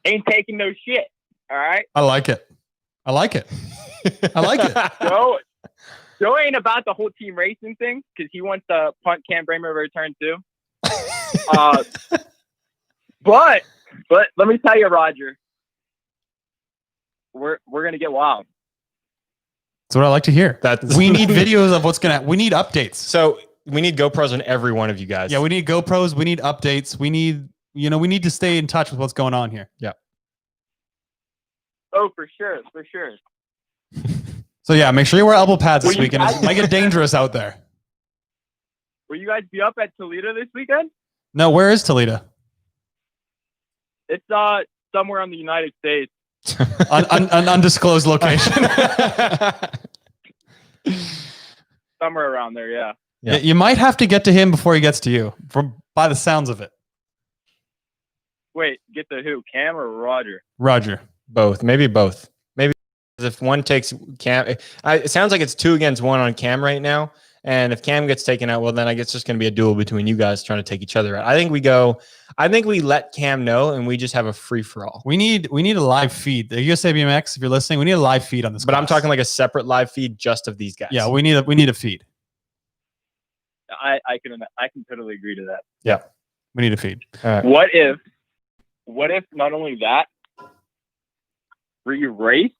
ain't taking no shit, all right? I like it. I like it. I like it. Joe ain't about the whole team racing thing because he wants to punt Cam Bramer every turn too. But let me tell you, Roger, we're gonna get wild. That's what I like to hear. We need videos of what's gonna. We need updates. So we need GoPros on every one of you guys. Yeah, we need GoPros. We need updates. We need we need to stay in touch with what's going on here. Yeah. Oh, for sure, for sure. So yeah, make sure you wear elbow pads this Will you weekend. guys- It might get dangerous out there. Will you guys be up at Toledo this weekend? No, where is Toledo? It's somewhere in the United States. An undisclosed location. Somewhere around there, yeah. Yeah, you might have to get to him before he gets to you, by the sounds of it. Wait, get the who? Cam or Roger? Roger. Both. Maybe both. Maybe if one takes Cam, it sounds like it's 2 against 1 on Cam right now. And if Cam gets taken out, well, then I guess it's just going to be a duel between you guys trying to take each other out. I think we let Cam know and we just have a free for all. We need a live feed. The USA BMX, if you're listening, we need a live feed on this. But I'm talking like a separate live feed just of these guys. Yeah, we need a feed. I can totally agree to that. Yeah, we need a feed. All right. What if not only that, we race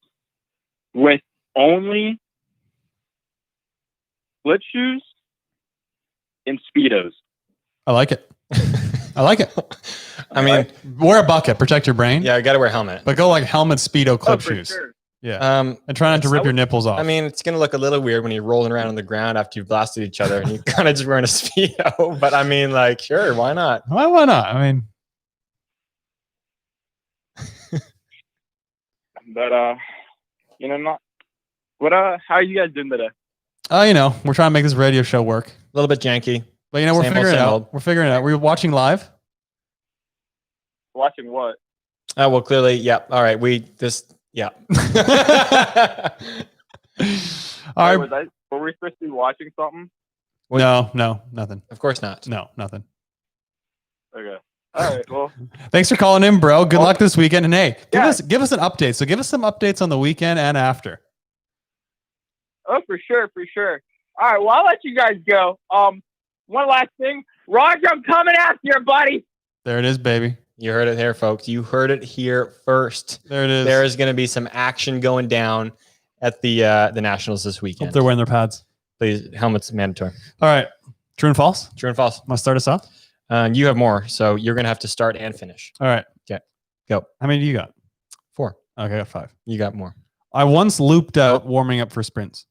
with only split shoes and Speedos? I like it. I like it. I mean, wear a bucket, protect your brain. Yeah, I got to wear a helmet. But go like helmet, Speedo, clip for shoes. sure. Yeah. And try not to rip your nipples off. I mean, it's going to look a little weird when you're rolling around on the ground after you've blasted each other and you kind of just wearing a Speedo. But I mean, like, sure, why not? Why not? I mean, but not what. How are you guys doing today? we're trying to make this radio show work. A little bit janky. But we're Same old, figuring it same out. old. We're figuring it out. We're watching live. Watching what? Oh, well, clearly, yeah. All right. Yeah. All right. Were we supposed to be watching something? No, nothing. Of course not. No, nothing. Okay. All right. Well, Thanks for calling in, bro. Good luck this weekend. And hey, give us an update. So give us some updates on the weekend and after. oh, for sure, for sure. All right. Well, I'll let you guys go. One last thing, Roger, I'm coming after you, buddy. There it is, baby. You heard it here, folks. You heard it here first. There it is. There is going to be some action going down at the Nationals this weekend. Hope they're wearing their pads. Please, helmets mandatory. All right. True and false? True and false. Want to start us off? You have more, so you're going to have to start and finish. All right. Okay. Go. How many do you got? 4. Okay, I got 5. You got more. I once looped out warming up for sprints.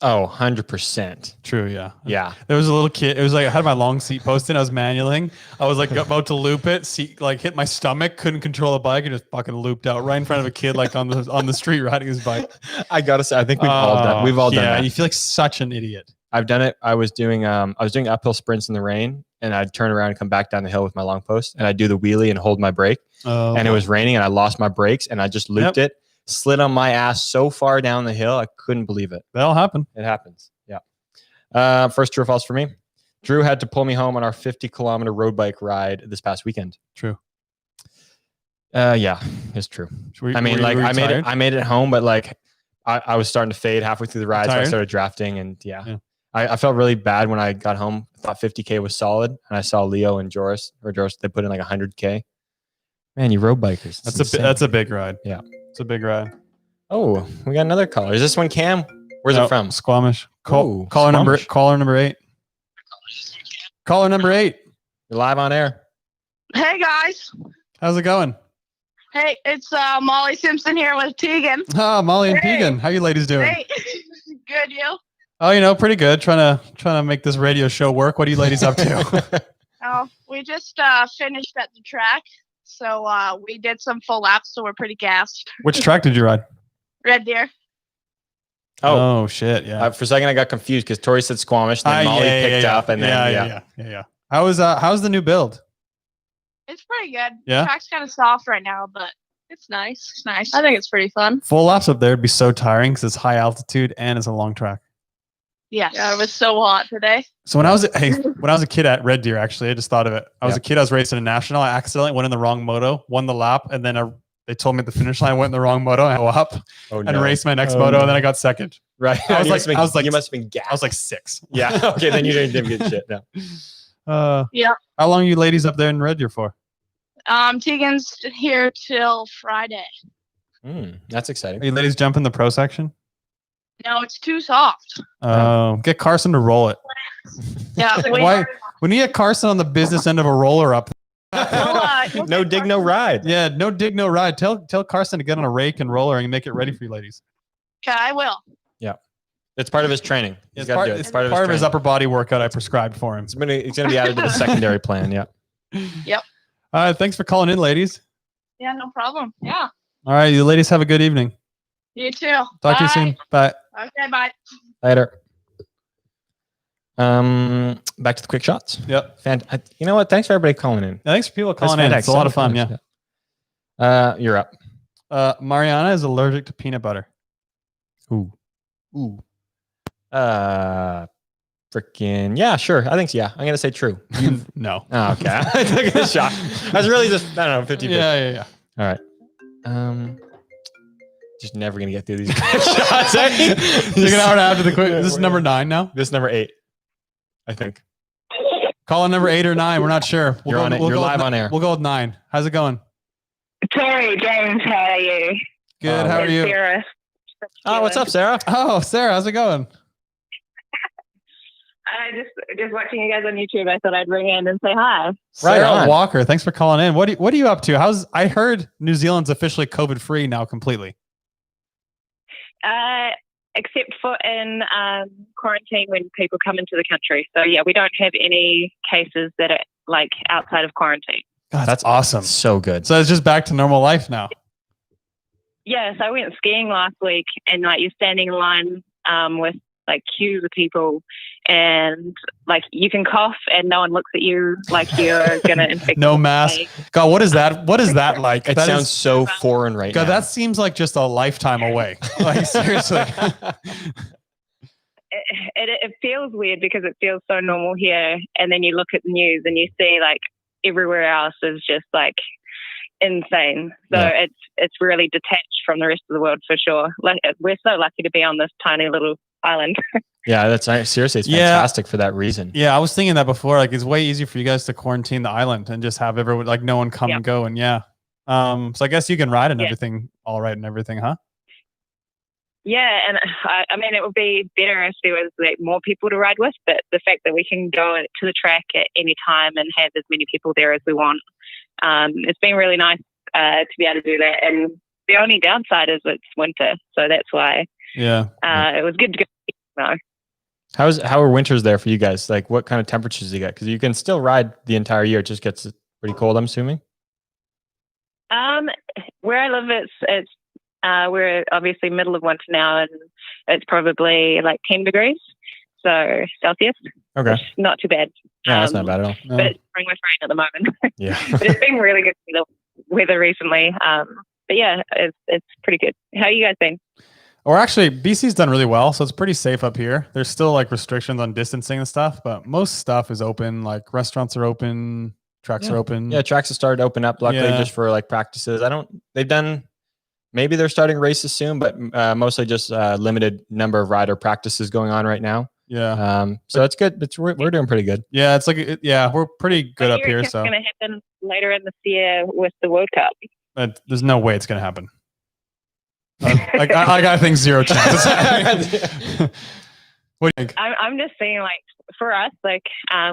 Oh, 100%. True, yeah. Yeah. There was a little kid. It was like I had my long seat posted. I was manualing. I was like about to loop it. Seat like hit my stomach. Couldn't control the bike and just fucking looped out right in front of a kid like on the street riding his bike. I gotta say, I think we've all done Yeah, that. you feel like such an idiot. I've done it. I was doing uphill sprints in the rain, and I'd turn around and come back down the hill with my long post, and I'd do the wheelie and hold my brake. And it was raining, and I lost my brakes, and I just looped it, slid on my ass so far down the hill, I couldn't believe it. That'll happen. It happens. Yeah. First true or false for me. Drew had to pull me home on our 50-kilometer road bike ride this past weekend. True. Yeah, it's true. I made it home, but like I was starting to fade halfway through the ride, so I started drafting, and I felt really bad when I got home. I thought 50K was solid, and I saw Leo and Joris, they put in like 100K. Man, you road bikers. That's a big ride. Yeah. It's a big ride. Oh, we got another caller. Is this one Cam? Where's it from? Squamish. Caller Squamish. number 8. Caller number 8. You're live on air. Hey guys. How's it going? Hey, it's Molly Simpson here with Tegan. Ah, Molly and Tegan. How you ladies doing? Hey. Good, you? Oh, pretty good. Trying to make this radio show work. What are you ladies up to? Oh, we just finished at the track. So we did some full laps, so we're pretty gassed. Which track did you ride? Red Deer. Oh shit! Yeah. For a second, I got confused because Tori said Squamish, then Molly picked up, and then yeah. How's the new build? It's pretty good. Yeah? The track's kind of soft right now, but it's nice. It's nice. I think it's pretty fun. Full laps up there would be so tiring because it's high altitude and it's a long track. Yes. Yeah, it was so hot today. So when I was a kid at Red Deer, actually, I just thought of it. I was a kid. I was racing a national. I accidentally went in the wrong moto, won the lap, and then they told me at the finish line I went in the wrong moto. I go up and raced my next moto, and then I got second. Right. I was like, you must have been gassed. I was like 6. Yeah. Okay. Then you didn't get shit. No. Yeah. How long are you ladies up there in Red Deer for? Tegan's here till Friday. That's exciting. Are you ladies jumping the pro section? No, it's too soft. Get Carson to roll it. Yeah. Why? When you get Carson on the business end of a roller up. No dig, no ride. Yeah, no dig, no ride. Tell Carson to get on a rake and roller and make it ready for you ladies. Okay, I will. Yeah. It's part of his training. It's part of his upper body workout I prescribed for him. It's going to be added to the secondary plan. Yeah. Yep. Thanks for calling in, ladies. Yeah, no problem. Yeah. All right, you ladies have a good evening. You too. Talk to you soon. Bye. Okay, bye. Later. Back to the quick shots. Yep. You know what? Thanks for everybody calling in. Thanks for people calling in. It's a lot of fun. Yeah. You're up. Mariana is allergic to peanut butter. Ooh. Freaking yeah, sure. I think so. Yeah, I'm gonna say true. No. Oh, okay. I took a shot. I was really just I don't know 50. Yeah. All right. Just never gonna get through these shots. You're gonna have to after the quick. This is number 9 now. This is number 8, I think. Call in number 8 or 9. We're not sure. You're on it. You're live on air. We'll go with 9. How's it going? Tori, James, how are you? Good. How are you? Sarah. Oh, what's up, Sarah? Oh, Sarah, how's it going? I just watching you guys on YouTube. I thought I'd ring in and say hi. Sarah Walker, thanks for calling in. What are you up to? I heard New Zealand's officially COVID free now completely. Except for in quarantine when people come into the country. So yeah, we don't have any cases that are like outside of quarantine. God, that's awesome. So good. So it's just back to normal life now. Yeah, so I went skiing last week, and like you're standing in line with like queues of people, and like you can cough and no one looks at you like you're gonna infect. No mask. God, what is that? What is that like? It sounds so foreign right now. God, that seems like just a lifetime away. Like seriously. It feels weird because it feels so normal here, and then you look at the news and you see like everywhere else is just like insane. So it's really detached from the rest of the world for sure. Like we're so lucky to be on this tiny little island. Yeah, that's seriously, it's fantastic for that reason. Yeah, I was thinking that before. Like, it's way easier for you guys to quarantine the island and just have everyone, like, no one come and go. And so I guess you can ride and everything, all right and everything, huh? Yeah, and I mean, it would be better if there was like more people to ride with. But the fact that we can go to the track at any time and have as many people there as we want, it's been really nice to be able to do that. And the only downside is it's winter, so that's why. Yeah. It was good to go no. How are winters there for you guys? Like, what kind of temperatures do you get? Because you can still ride the entire year. It just gets pretty cold, I'm assuming. Where I live, it's we're obviously middle of winter now, and it's probably like 10 degrees, so Celsius. Okay. Which is not too bad. Yeah, that's not bad at all. But it's spring with rain at the moment. Yeah. But it's been really good weather recently. But yeah, it's pretty good. How are you guys been? Or actually, BC's done really well, so it's pretty safe up here. There's still like restrictions on distancing and stuff, but most stuff is open. Like restaurants are open, tracks are open. Yeah, tracks have started to open up. Luckily, just for like practices. Maybe they're starting races soon, but mostly just limited number of rider practices going on right now. Yeah. So it's good. We're doing pretty good. Yeah, it's like we're pretty good up here. So it's going to happen later in this year with the World Cup. There's no way it's going to happen. I think zero chance. What do you think? I'm just saying, like, for us, like,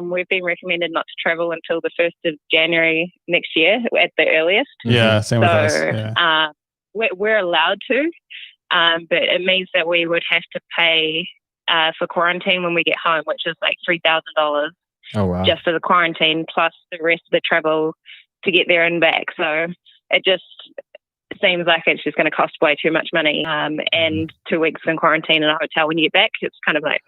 we've been recommended not to travel until the 1st of January next year at the earliest. Yeah, same with us. Yeah. We're allowed to, but it means that we would have to pay for quarantine when we get home, which is like $3,000. Oh, wow. Just for the quarantine plus the rest of the travel to get there and back. So it just seems like it's just going to cost way too much money. And 2 weeks in quarantine in a hotel when you get back, it's kind of like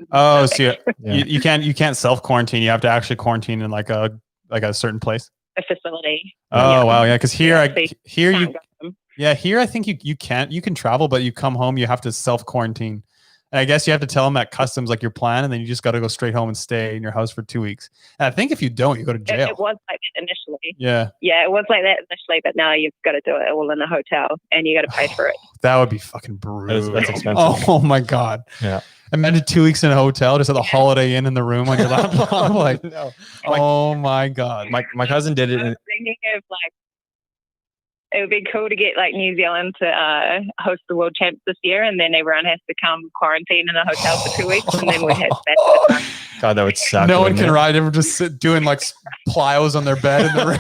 so you can't self quarantine. You have to actually quarantine in like a certain place. A facility. Oh wow, yeah. Because here I think you can travel, but you come home, you have to self quarantine. And I guess you have to tell them at customs like your plan, and then you just got to go straight home and stay in your house for 2 weeks. And I think if you don't, you go to jail. It was like that initially. Yeah. Yeah, it was like that initially, but now you've got to do it all in a hotel, and you got to pay for it. That would be fucking brutal. That's expensive. Oh my god. Yeah. Imagine 2 weeks in a hotel, just at the Holiday Inn in the room on your laptop. Like, no. Oh my god. My cousin did it. I was thinking of like, it would be cool to get like New Zealand to host the World Champs this year, and then everyone has to come quarantine in a hotel for 2 weeks, and then we have that. God, that would suck. No one can ride. Everyone just doing like plyos on their bed in the room.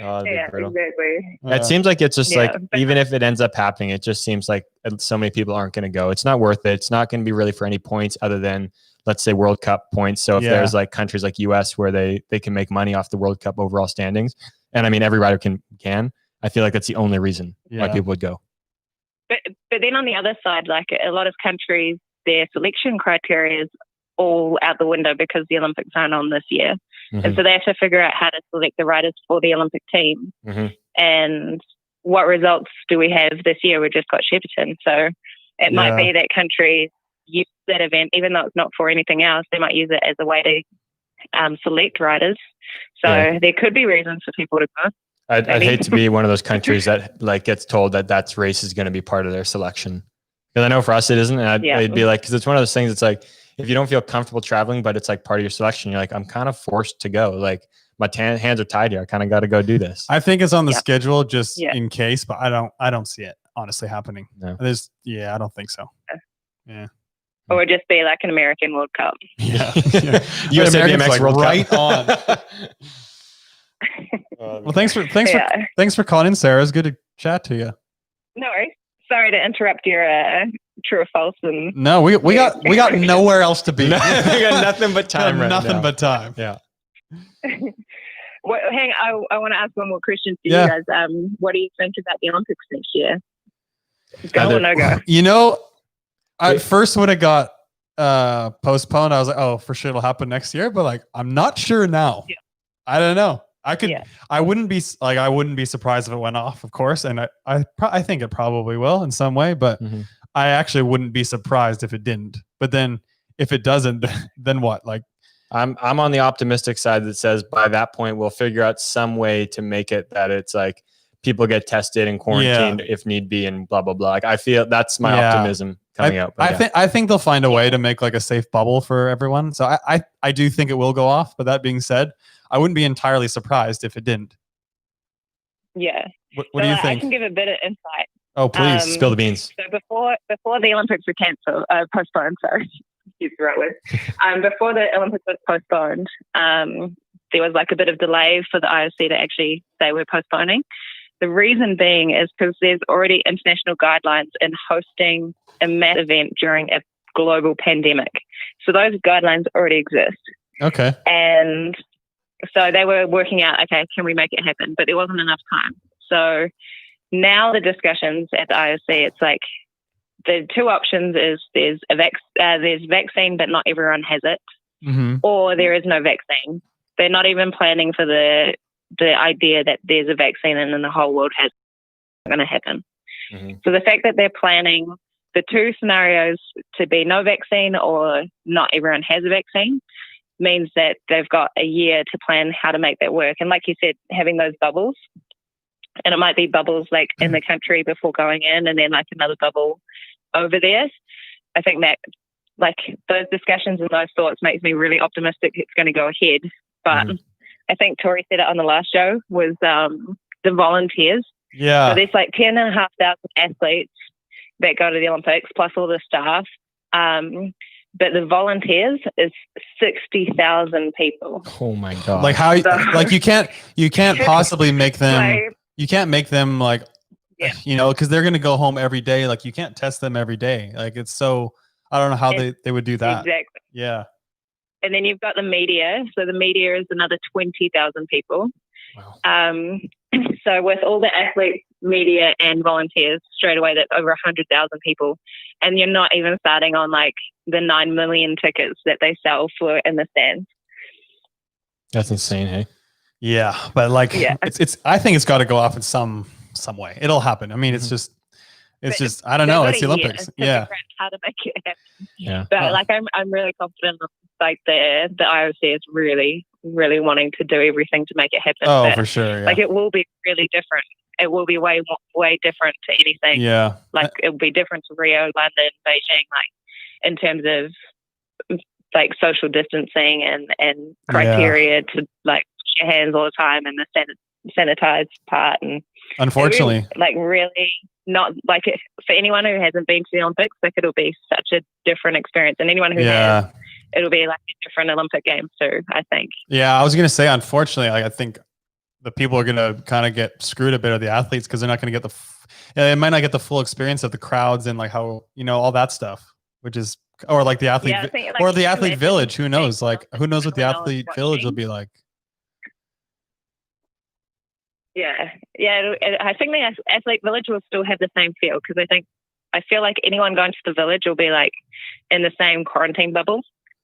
Yeah, exactly. It seems like it's just like, even if it ends up happening, it just seems like so many people aren't going to go. It's not worth it. It's not going to be really for any points other than, let's say, World Cup points. So if there's like countries like US where they can make money off the World Cup overall standings, and I mean, every rider can, I feel like that's the only reason why people would go. But then on the other side, like a lot of countries, their selection criteria is all out the window because the Olympics aren't on this year. Mm-hmm. And so they have to figure out how to select the riders for the Olympic team. Mm-hmm. And what results do we have this year? We just got Shepparton. So it might be that country use that event, even though it's not for anything else, they might use it as a way to select riders. So there could be reasons for people to go. I'd hate to be one of those countries that like gets told that race is going to be part of their selection. Because I know for us it isn't. And I'd be like, because it's one of those things. It's like, if you don't feel comfortable traveling, but it's like part of your selection, you're like, I'm kind of forced to go. Like my hands are tied here. I kind of got to go do this. I think it's on the schedule just in case, but I don't see it honestly happening. No. I don't think so. Yeah. Or would just be like an American World Cup. Yeah. USA BMX World right Cup. On. Well, thanks for calling in, Sarah. It's good to chat to you. No worries. Sorry to interrupt your true or false. And no, we got nowhere else to be. We got nothing but time right nothing now. But time. Yeah. Well, hang on, I want to ask one more question to you guys. What do you think about the Olympics next year? Go or no go? You know, at first when it got postponed, I was like, oh, for sure it'll happen next year. But like, I'm not sure now. Yeah. I don't know. I wouldn't be surprised if it went off, of course. And I think it probably will in some way, but I actually wouldn't be surprised if it didn't. But then if it doesn't, then what? Like, I'm on the optimistic side that says by that point, we'll figure out some way to make it that it's like people get tested and quarantined if need be and blah, blah, blah. Like I feel that's my optimism coming out. I think they'll find a way to make like a safe bubble for everyone. So I do think it will go off. But that being said, I wouldn't be entirely surprised if it didn't. Yeah. What do you think? I can give a bit of insight. Oh, please spill the beans. So before the Olympics were postponed, sorry, use the right word. Before the Olympics was postponed, there was like a bit of delay for the IOC to actually say we're postponing. The reason being is because there's already international guidelines in hosting a mass event during a global pandemic. So those guidelines already exist. Okay. And so they were working out, okay, can we make it happen? But there wasn't enough time. So now the discussions at the IOC, it's like the two options is there's vaccine, but not everyone has it, or there is no vaccine. They're not even planning for the idea that there's a vaccine and then the whole world has going to happen. So the fact that they're planning the two scenarios to be no vaccine or not everyone has a vaccine means that they've got a year to plan how to make that work. And like you said, having those bubbles, and it might be bubbles like in the country before going in and then like another bubble over there. I think that like those discussions and those thoughts makes me really optimistic it's going to go ahead. But I think Tori said it on the last show was the volunteers. Yeah. So there's like 10,500 athletes that go to the Olympics plus all the staff. But the volunteers is 60,000 people. Oh my God. Like how, like you can't possibly make them, you can't make them like, you know, cause they're going to go home every day. Like you can't test them every day. Like it's so, I don't know how they would do that. Exactly. Yeah. And then you've got the media. So the media is another 20,000 people. Wow. So with all the athletes, media and volunteers, straight away that's over 100,000 people. And you're not even starting on like the 9 million tickets that they sell for in the stands. That's insane, hey? Yeah. But like, it's I think it's got to go off in some way. It'll happen. I mean, it's just, I don't know. It's the Olympics. Yeah. How to make it happen. Yeah. But like, I'm really confident. Like the IOC is really, really wanting to do everything to make it happen. Oh, but, for sure. Yeah. Like it will be really different. It will be way different to anything. Yeah. Like it will be different to Rio, London, Beijing. Like in terms of like social distancing and criteria to like wash your hands all the time and the sanitized part and. Unfortunately, really, like really not like it, for anyone who hasn't been to the Olympics, like it'll be such a different experience, and anyone who has, it'll be like a different Olympic Games too. I think. Yeah, I was gonna say, unfortunately, like, I think the people are gonna kind of get screwed a bit of the athletes because they're not gonna get they might not get the full experience of the crowds and like how all that stuff, which is or like the athlete or the athlete village. Who knows? Like who knows what the athlete village will be like. Yeah. I think the athlete village will still have the same feel because I feel like anyone going to the village will be like in the same quarantine bubble,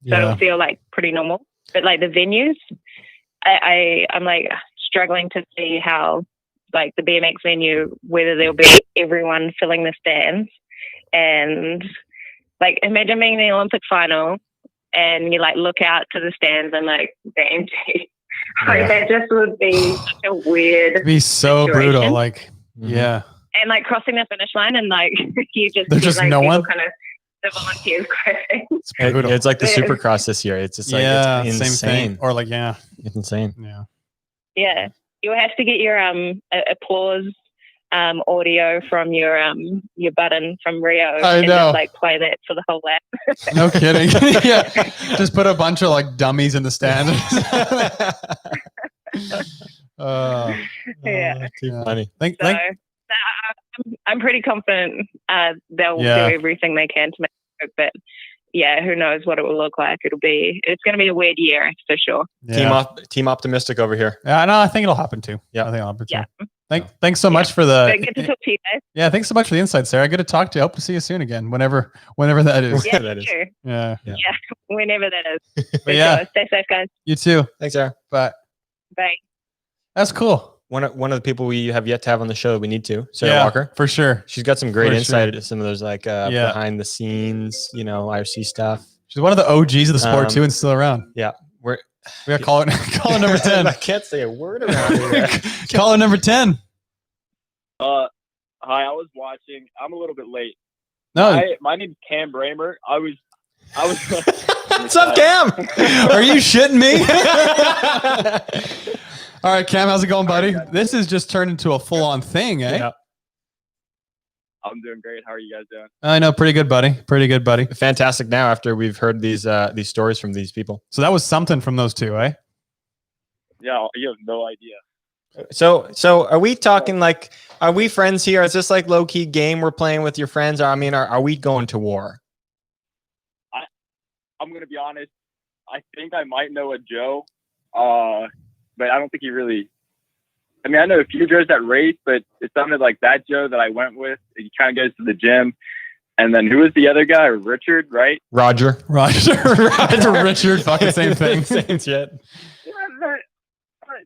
so it'll feel like pretty normal. But like the venues, I'm like struggling to see how like the BMX venue, whether there'll be everyone filling the stands, and like imagine being in the Olympic final and you like look out to the stands and like they're empty. Like that just would be such a weird. It'd be so situation. Brutal. Like, yeah. And like crossing the finish line and like you just there's just like, no one. Kind of the volunteers crashing. It's like the Supercross this year. It's just like it's insane. Same thing. Or like it's insane. Yeah. Yeah, you have to get your applause audio from your button from Rio. I know. Just, like play that for the whole lap. No kidding. Yeah, just put a bunch of like dummies in the stand. Too funny. I'm pretty confident they'll do everything they can to make it work, but yeah, who knows what it will look like. It's going to be a weird year for sure. Yeah. Team optimistic over here. Yeah, no, I think it'll happen too. Yeah, I think it'll happen too. Yeah. Thanks so much for the. Good to talk to you guys. Yeah, thanks so much for the insight, Sarah. Good to talk to you. Hope to see you soon again, whenever that is. Yeah, that is. Sure. Yeah, whenever that is. But yeah, stay safe, guys. You too. Thanks, Sarah. Bye. Bye. That's cool. One of the people we have yet to have on the show that we need to, Sarah Walker. For sure. She's got some great insight into some of those like behind the scenes, IRC stuff. She's one of the OGs of the sport too, and still around. Yeah, we got caller number 10. I can't say a word around here. Caller number 10. Hi, I was watching. I'm a little bit late. No, my name's Cam Bramer. I was. What's up, Cam? Are you shitting me? All right, Cam, how's it going, buddy? This has just turned into a full-on thing, eh? Yeah. I'm doing great. How are you guys doing? I know, pretty good, buddy. Pretty good, buddy. Fantastic. Now, after we've heard these stories from these people, so that was something from those two, eh? Yeah, you have no idea. So are we talking like, are we friends here? Is this like low key game we're playing with your friends? Or, I mean, are we going to war? I'm gonna be honest. I think I might know a Joe, but I don't think he really. I mean, I know a few Joes that race, but it sounded like that Joe that I went with. He kind of goes to the gym. And then who was the other guy? Richard, right? Roger. Richard, fucking same thing. Same shit.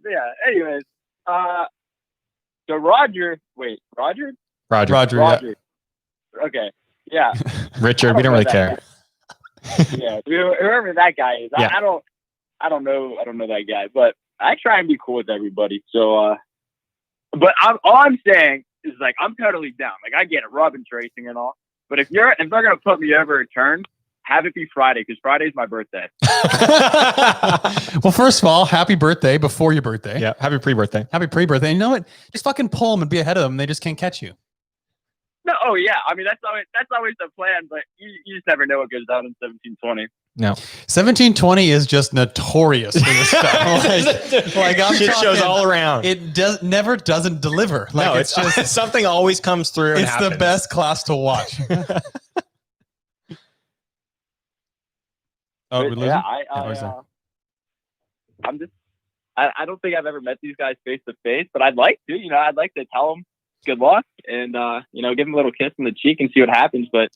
Yeah. Anyways, so Roger. Wait, Roger. Roger. Okay. Yeah. Richard. We don't really care. Yeah. Whoever that guy is. Yeah. I don't know that guy, but I try and be cool with everybody. So, but all I'm saying is like I'm totally down. Like I get it, Robin's racing and all. But if they're gonna put me over a turn, have it be Friday because Friday's my birthday. Well, first of all, happy birthday before your birthday. Yeah, happy pre-birthday. Happy pre-birthday. And you know what? Just fucking pull them and be ahead of them. They just can't catch you. No, oh yeah. I mean that's always the plan, but you just never know what goes down in 1720. No, 1720 is just notorious for this stuff. Like I'm shit talking, shows all around. It doesn't deliver. Like No, it's just something always comes through. It's the best class to watch. Oh, we're Yeah, losing? I don't think I've ever met these guys face to face, but I'd like to. I'd like to tell them good luck and give them a little kiss on the cheek and see what happens. But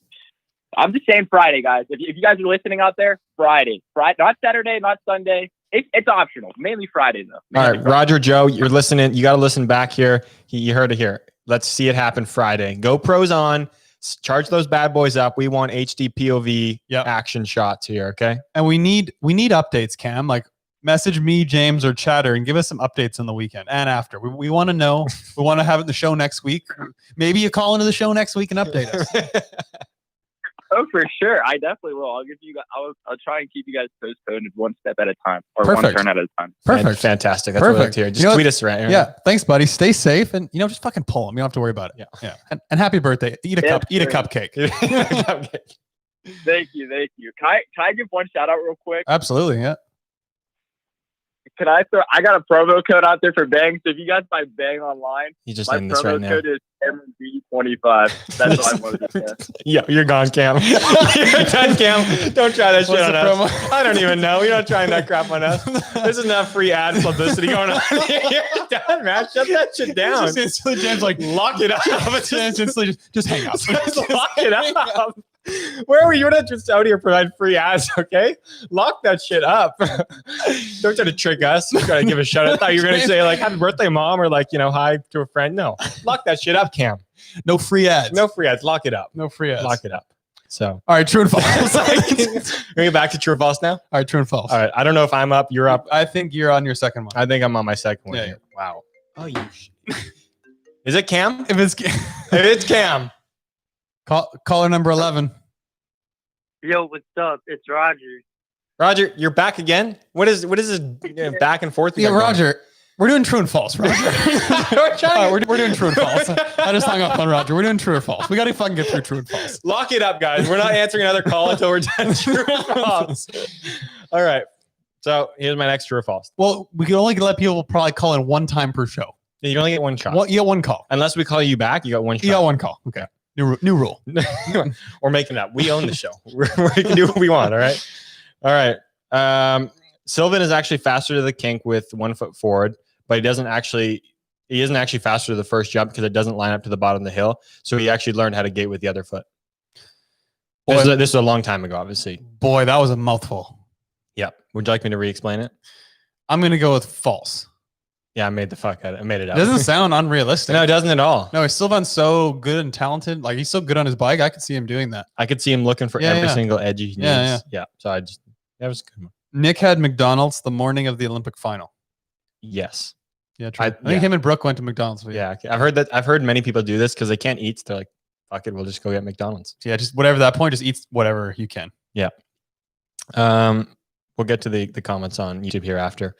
I'm just saying Friday, guys. If you guys are listening out there, Friday, not Saturday, not Sunday. It's optional. Mainly Friday though. All right, Roger, Joe, you're listening. You got to listen back here. You heard it here. Let's see it happen Friday. GoPro's on. Charge those bad boys up. We want HD POV action shots here. Okay. And we need updates, Cam. Like message me, James, or Chatter, and give us some updates on the weekend and after. We want to know. We want to have it in the show next week. Maybe you call into the show next week and update us. Oh, for sure. I definitely will. I'll give you guys. I'll try and keep you guys postponed one step at a time or one turn at a time. Perfect. Fantastic. That's what I like to hear. Just tweet us right. Yeah. Thanks, buddy. Stay safe and just fucking pull them. You don't have to worry about it. Yeah. And happy birthday. Eat a cupcake. Thank you. Can I give one shout out real quick? Absolutely. Yeah. Can I I got a promo code out there for Bang. So if you guys buy Bang online, you just my in this promo right now. code is MB25. That's what I wanted to say. Yeah, you're gone, Cam. You're done, Cam. Don't try that shit on us. I don't even know. You're not trying that crap on us. This is not free ad publicity going on. You're done, man. Shut that shit down. Just instantly, James, like lock it up. Just hang up. Just lock it up. Where were you? We're not just out here providing free ads, okay? Lock that shit up. Don't try to trick us. Try to give a shout out. I thought you were going to say like happy birthday, mom, or like, hi to a friend. No, lock that shit up, Cam. No free ads. No free ads. Lock it up. No free ads. Lock it up. So, all right, true and false. Bring it back to true or false now. All right, true and false. All right. I don't know if I'm up. You're up. I think you're on your second one. I think I'm on my second one. Yeah. Here. Wow. Oh, you. Is it Cam? If it's Cam. Caller number 11. Yo, what's up? It's Roger. Roger, you're back again. What is this back and forth? Yeah, Roger. We're doing true and false, Roger. We're doing true and false. I just hung up on Roger. We're doing true or false. We got to fucking get through true and false. Lock it up, guys. We're not answering another call until we're done true or false. All right. So here's my next true or false. Well, we can only let people probably call in one time per show. Yeah, you only get one shot. You get one call. Unless we call you back, you got one shot. You got one call. Okay. New rule. We're making that. We own the show. We can do what we want. All right. All right. Sylvan is actually faster to the kink with 1 foot forward, but he isn't actually faster to the first jump because it doesn't line up to the bottom of the hill. So he actually learned how to gate with the other foot. This is a long time ago, obviously. Boy, that was a mouthful. Yep. Would you like me to re-explain it? I'm going to go with false. Yeah, I made the fuck out of it. I made it up. It doesn't sound unrealistic. No, it doesn't at all. No, Sylvan's so good and talented. Like he's so good on his bike. I could see him doing that. I could see him looking for every single edge he needs. Yeah. So that was a good one. Nick had McDonald's the morning of the Olympic final. Yes. Yeah, true. I think him and Brooke went to McDonald's. Yeah, I've heard that. I've heard many people do this because they can't eat. So they're like, fuck it, we'll just go get McDonald's. Yeah, just whatever that point, just eat whatever you can. Yeah. We'll get to the comments on YouTube here after.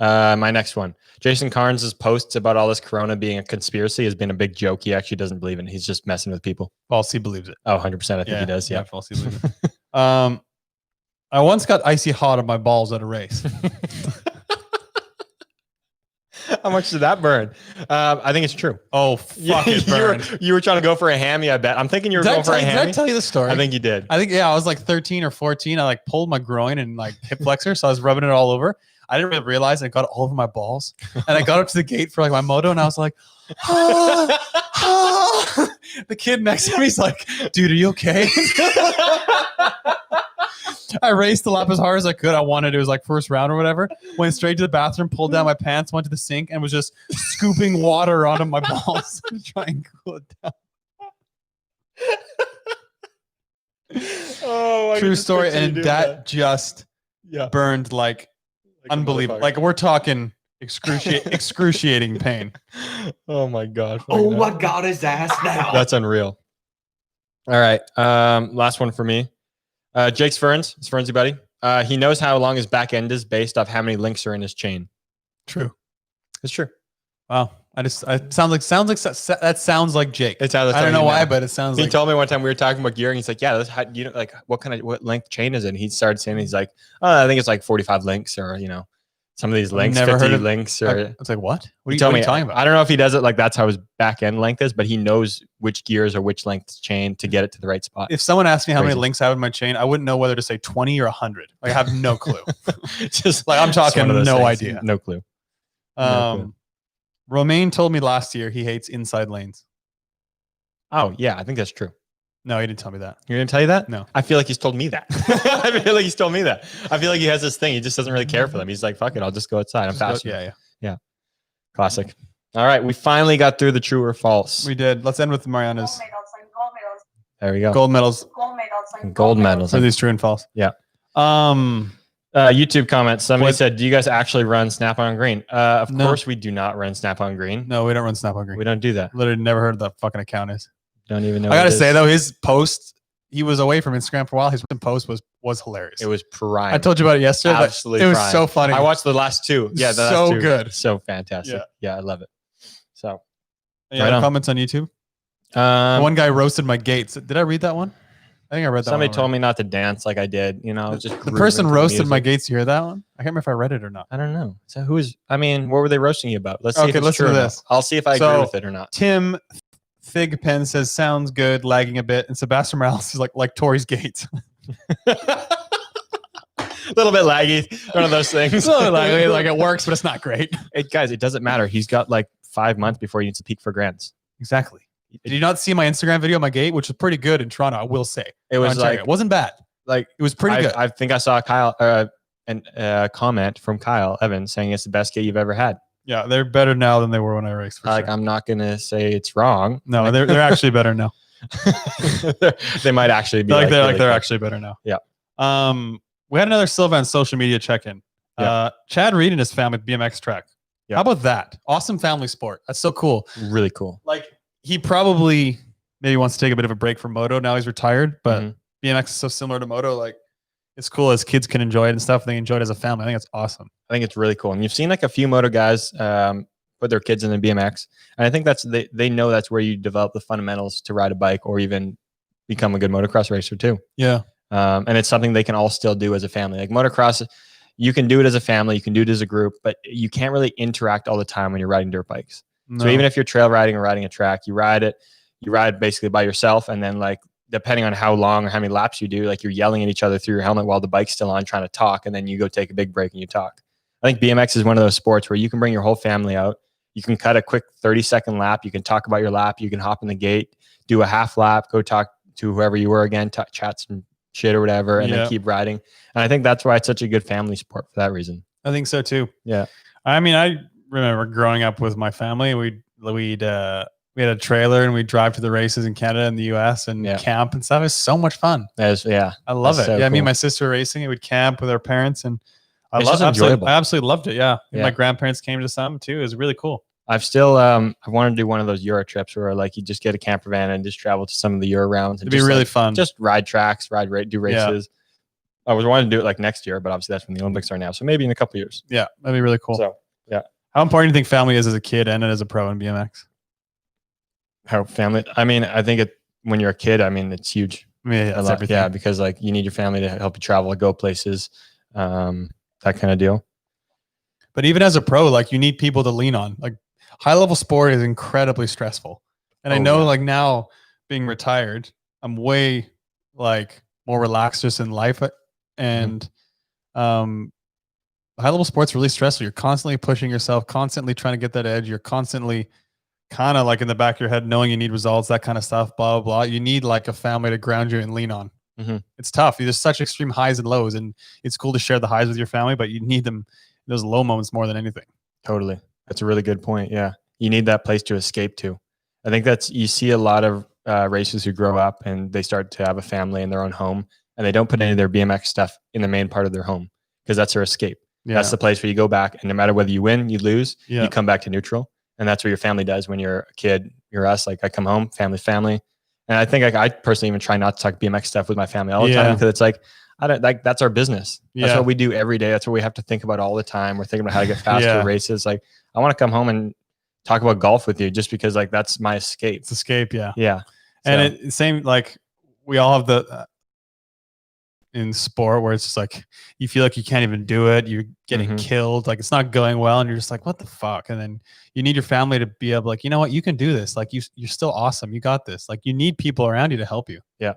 My next one. Jason Carnes' posts about all this corona being a conspiracy has been a big joke. He actually doesn't believe in it. He's just messing with people. False, he believes it. Oh, 100%. I think he does. Yeah. False, he believes it. I once got icy hot on my balls at a race. How much did that burn? I think it's true. Oh, fuck it burned. You were trying to go for a hammy, I bet. I'm thinking you were going for a hammy. Did I tell you the story? I think you did. I think, yeah, I was like 13 or 14. I like pulled my groin and like hip flexor. So I was rubbing it all over. I didn't really realize it got all over my balls. And I got up to the gate for like my moto and I was like, the kid next to me is like, dude, are you okay? I raced the lap as hard as I could. I wanted it was like first round or whatever. Went straight to the bathroom, pulled down my pants, went to the sink, and was just scooping water onto my balls to try and cool it down. Oh, true story, and that just burned like unbelievable. Like we're talking excruciating pain. Oh my god! Oh, I got his ass now. That's unreal. All right, last one for me. Jake's Ferns. It's Fernsy buddy. He knows how long his back end is based off how many links are in his chain. True. It's true. Wow. That sounds like Jake. It's how I don't know why, but it sounds. He told me one time we were talking about gear, and he's like, "Yeah, that's how, you know, like what length chain is it?" And he started saying, he's like, "Oh, I think it's like 45 links, or you know, some of these links, never 50 heard of links." Or it's like what? What he are told you me, talking about? I don't know if he does it like that's how his back end length is, but he knows which gears or which length chain to get it to the right spot. If someone asked me how many Crazy. links I have in my chain, I wouldn't know whether to say 20 or 100. Like, I have no clue. Just like I'm talking one of those no things. idea. No clue. No clue. Romain told me last year he hates inside lanes. Oh yeah, I think that's true. No, he didn't tell me that. You're gonna tell you that? No. I feel like he's told me that. I feel like he's told me that. I feel like he has this thing. He just doesn't really care for them. He's like, fuck it, I'll just go outside. I'm faster. Yeah. Classic. All right, we finally got through the true or false. We did. Let's end with Mariana's There we go. gold medals. Gold medals. Are these true and false? Yeah. YouTube comments. Somebody said, "Do you guys actually run Snap on Green?" Of course, we do not run Snap on Green. No, we don't run Snap on Green. We don't do that. Literally never heard of that fucking account is. Don't even know. I gotta what it say is. though, his post, he was away from Instagram for a while. His post was hilarious. It was prime. I told you about it yesterday. But Absolutely, it was prime. so funny. I watched the last two. Yeah, the so last two. good. So fantastic. Yeah, I love it. So, Any other comments on YouTube? One guy roasted my gates. Did I read that one? I think I read that. Somebody one told me not to dance like I did. You know, just the person roasted my gates. You hear that one? I can't remember if I read it or not. I don't know. So who is? I mean, what were they roasting you about? Let's see. Okay, if it's listen true to or not. this. I'll see if I agree with it or not. Tim Thigpen says sounds good, lagging a bit, and Sebastian Morales is like Tori's gates. A little bit laggy. One of those things. It's a little laggy, like it works, but it's not great. Guys, it doesn't matter. He's got like 5 months before he needs to peak for grants. Exactly. Did you not see my Instagram video of my gate, which was pretty good in Toronto? I will say It was like it wasn't bad. Like it was pretty good. I think I saw Kyle comment from Kyle Evans saying it's the best gate you've ever had. Yeah, they're better now than they were when I raced. For sure. I'm not gonna say it's wrong. No, they're actually better now. They might actually be. They're actually better now. Yeah. We had another Sylvan social media check-in. Yeah. Chad Reed and his family BMX track. Yeah. How about that? Awesome family sport. That's so cool. Really cool. Like he probably maybe wants to take a bit of a break from moto. Now he's retired, but BMX is so similar to moto. Like it's cool as kids can enjoy it and stuff. They enjoy it as a family. I think it's awesome. I think it's really cool. And you've seen like a few moto guys put their kids in the BMX. And I think they know that's where you develop the fundamentals to ride a bike or even become a good motocross racer too. Yeah. And it's something they can all still do as a family. Like motocross, you can do it as a family, you can do it as a group, but you can't really interact all the time when you're riding dirt bikes. No. So even if you're trail riding or riding a track, you ride basically by yourself. And then like, depending on how long or how many laps you do, like you're yelling at each other through your helmet while the bike's still on trying to talk. And then you go take a big break and you talk. I think BMX is one of those sports where you can bring your whole family out. You can cut a quick 30-second lap. You can talk about your lap. You can hop in the gate, do a half lap, go talk to whoever you were again, chat some shit or whatever, and then keep riding. And I think that's why it's such a good family sport for that reason. I think so too. Yeah. I mean, I remember growing up with my family. We had a trailer and we'd drive to the races in Canada and the US and camp and stuff. It's so much fun. I love it. So me cool. and my sister were racing it. We'd camp with our parents and I It's just enjoyable. I absolutely loved it. Yeah. My grandparents came to some too. It was really cool. I've still I want to do one of those Euro trips where like you just get a camper van and just travel to some of the Euro rounds. And It'd be really fun. Just ride tracks, do races. I was wanting to do it like next year, but obviously that's when the Olympics are now. So maybe in a couple years. Yeah, that'd be really cool. So yeah. How important do you think family is as a kid and as a pro in BMX? How family? I mean, I think when you're a kid, I mean, it's huge. It's everything. Yeah, because like you need your family to help you travel, go places, that kind of deal. But even as a pro, like you need people to lean on. Like high level sport is incredibly stressful. And I know like now being retired, I'm way like more relaxed just in life. And high level sports really stressful. You're constantly pushing yourself, constantly trying to get that edge. You're constantly kind of like in the back of your head, knowing you need results, that kind of stuff, blah, blah, blah. You need like a family to ground you and lean on. It's tough. There's such extreme highs and lows, and it's cool to share the highs with your family, but you need them in those low moments more than anything. Totally. That's a really good point. Yeah. You need that place to escape to. I think you see a lot of racers who grow up and they start to have a family in their own home, and they don't put any of their BMX stuff in the main part of their home because that's their escape. Yeah. That's the place where you go back, and no matter whether you win, you lose, you come back to neutral. And that's what your family does when you're a kid. You're us. Like I come home, family. And I think like I personally even try not to talk BMX stuff with my family all the time because it's like, I don't like, that's our business. That's what we do every day. That's what we have to think about all the time. We're thinking about how to get faster races. Like I want to come home and talk about golf with you just because like that's my escape. It's escape. Yeah. Yeah. And same, like we all have the, in sport where it's just like, you feel like you can't even do it. You're getting killed. Like it's not going well. And you're just like, what the fuck? And then you need your family to be able like, you know what, you can do this. Like you're still awesome. You got this. Like you need people around you to help you. Yeah.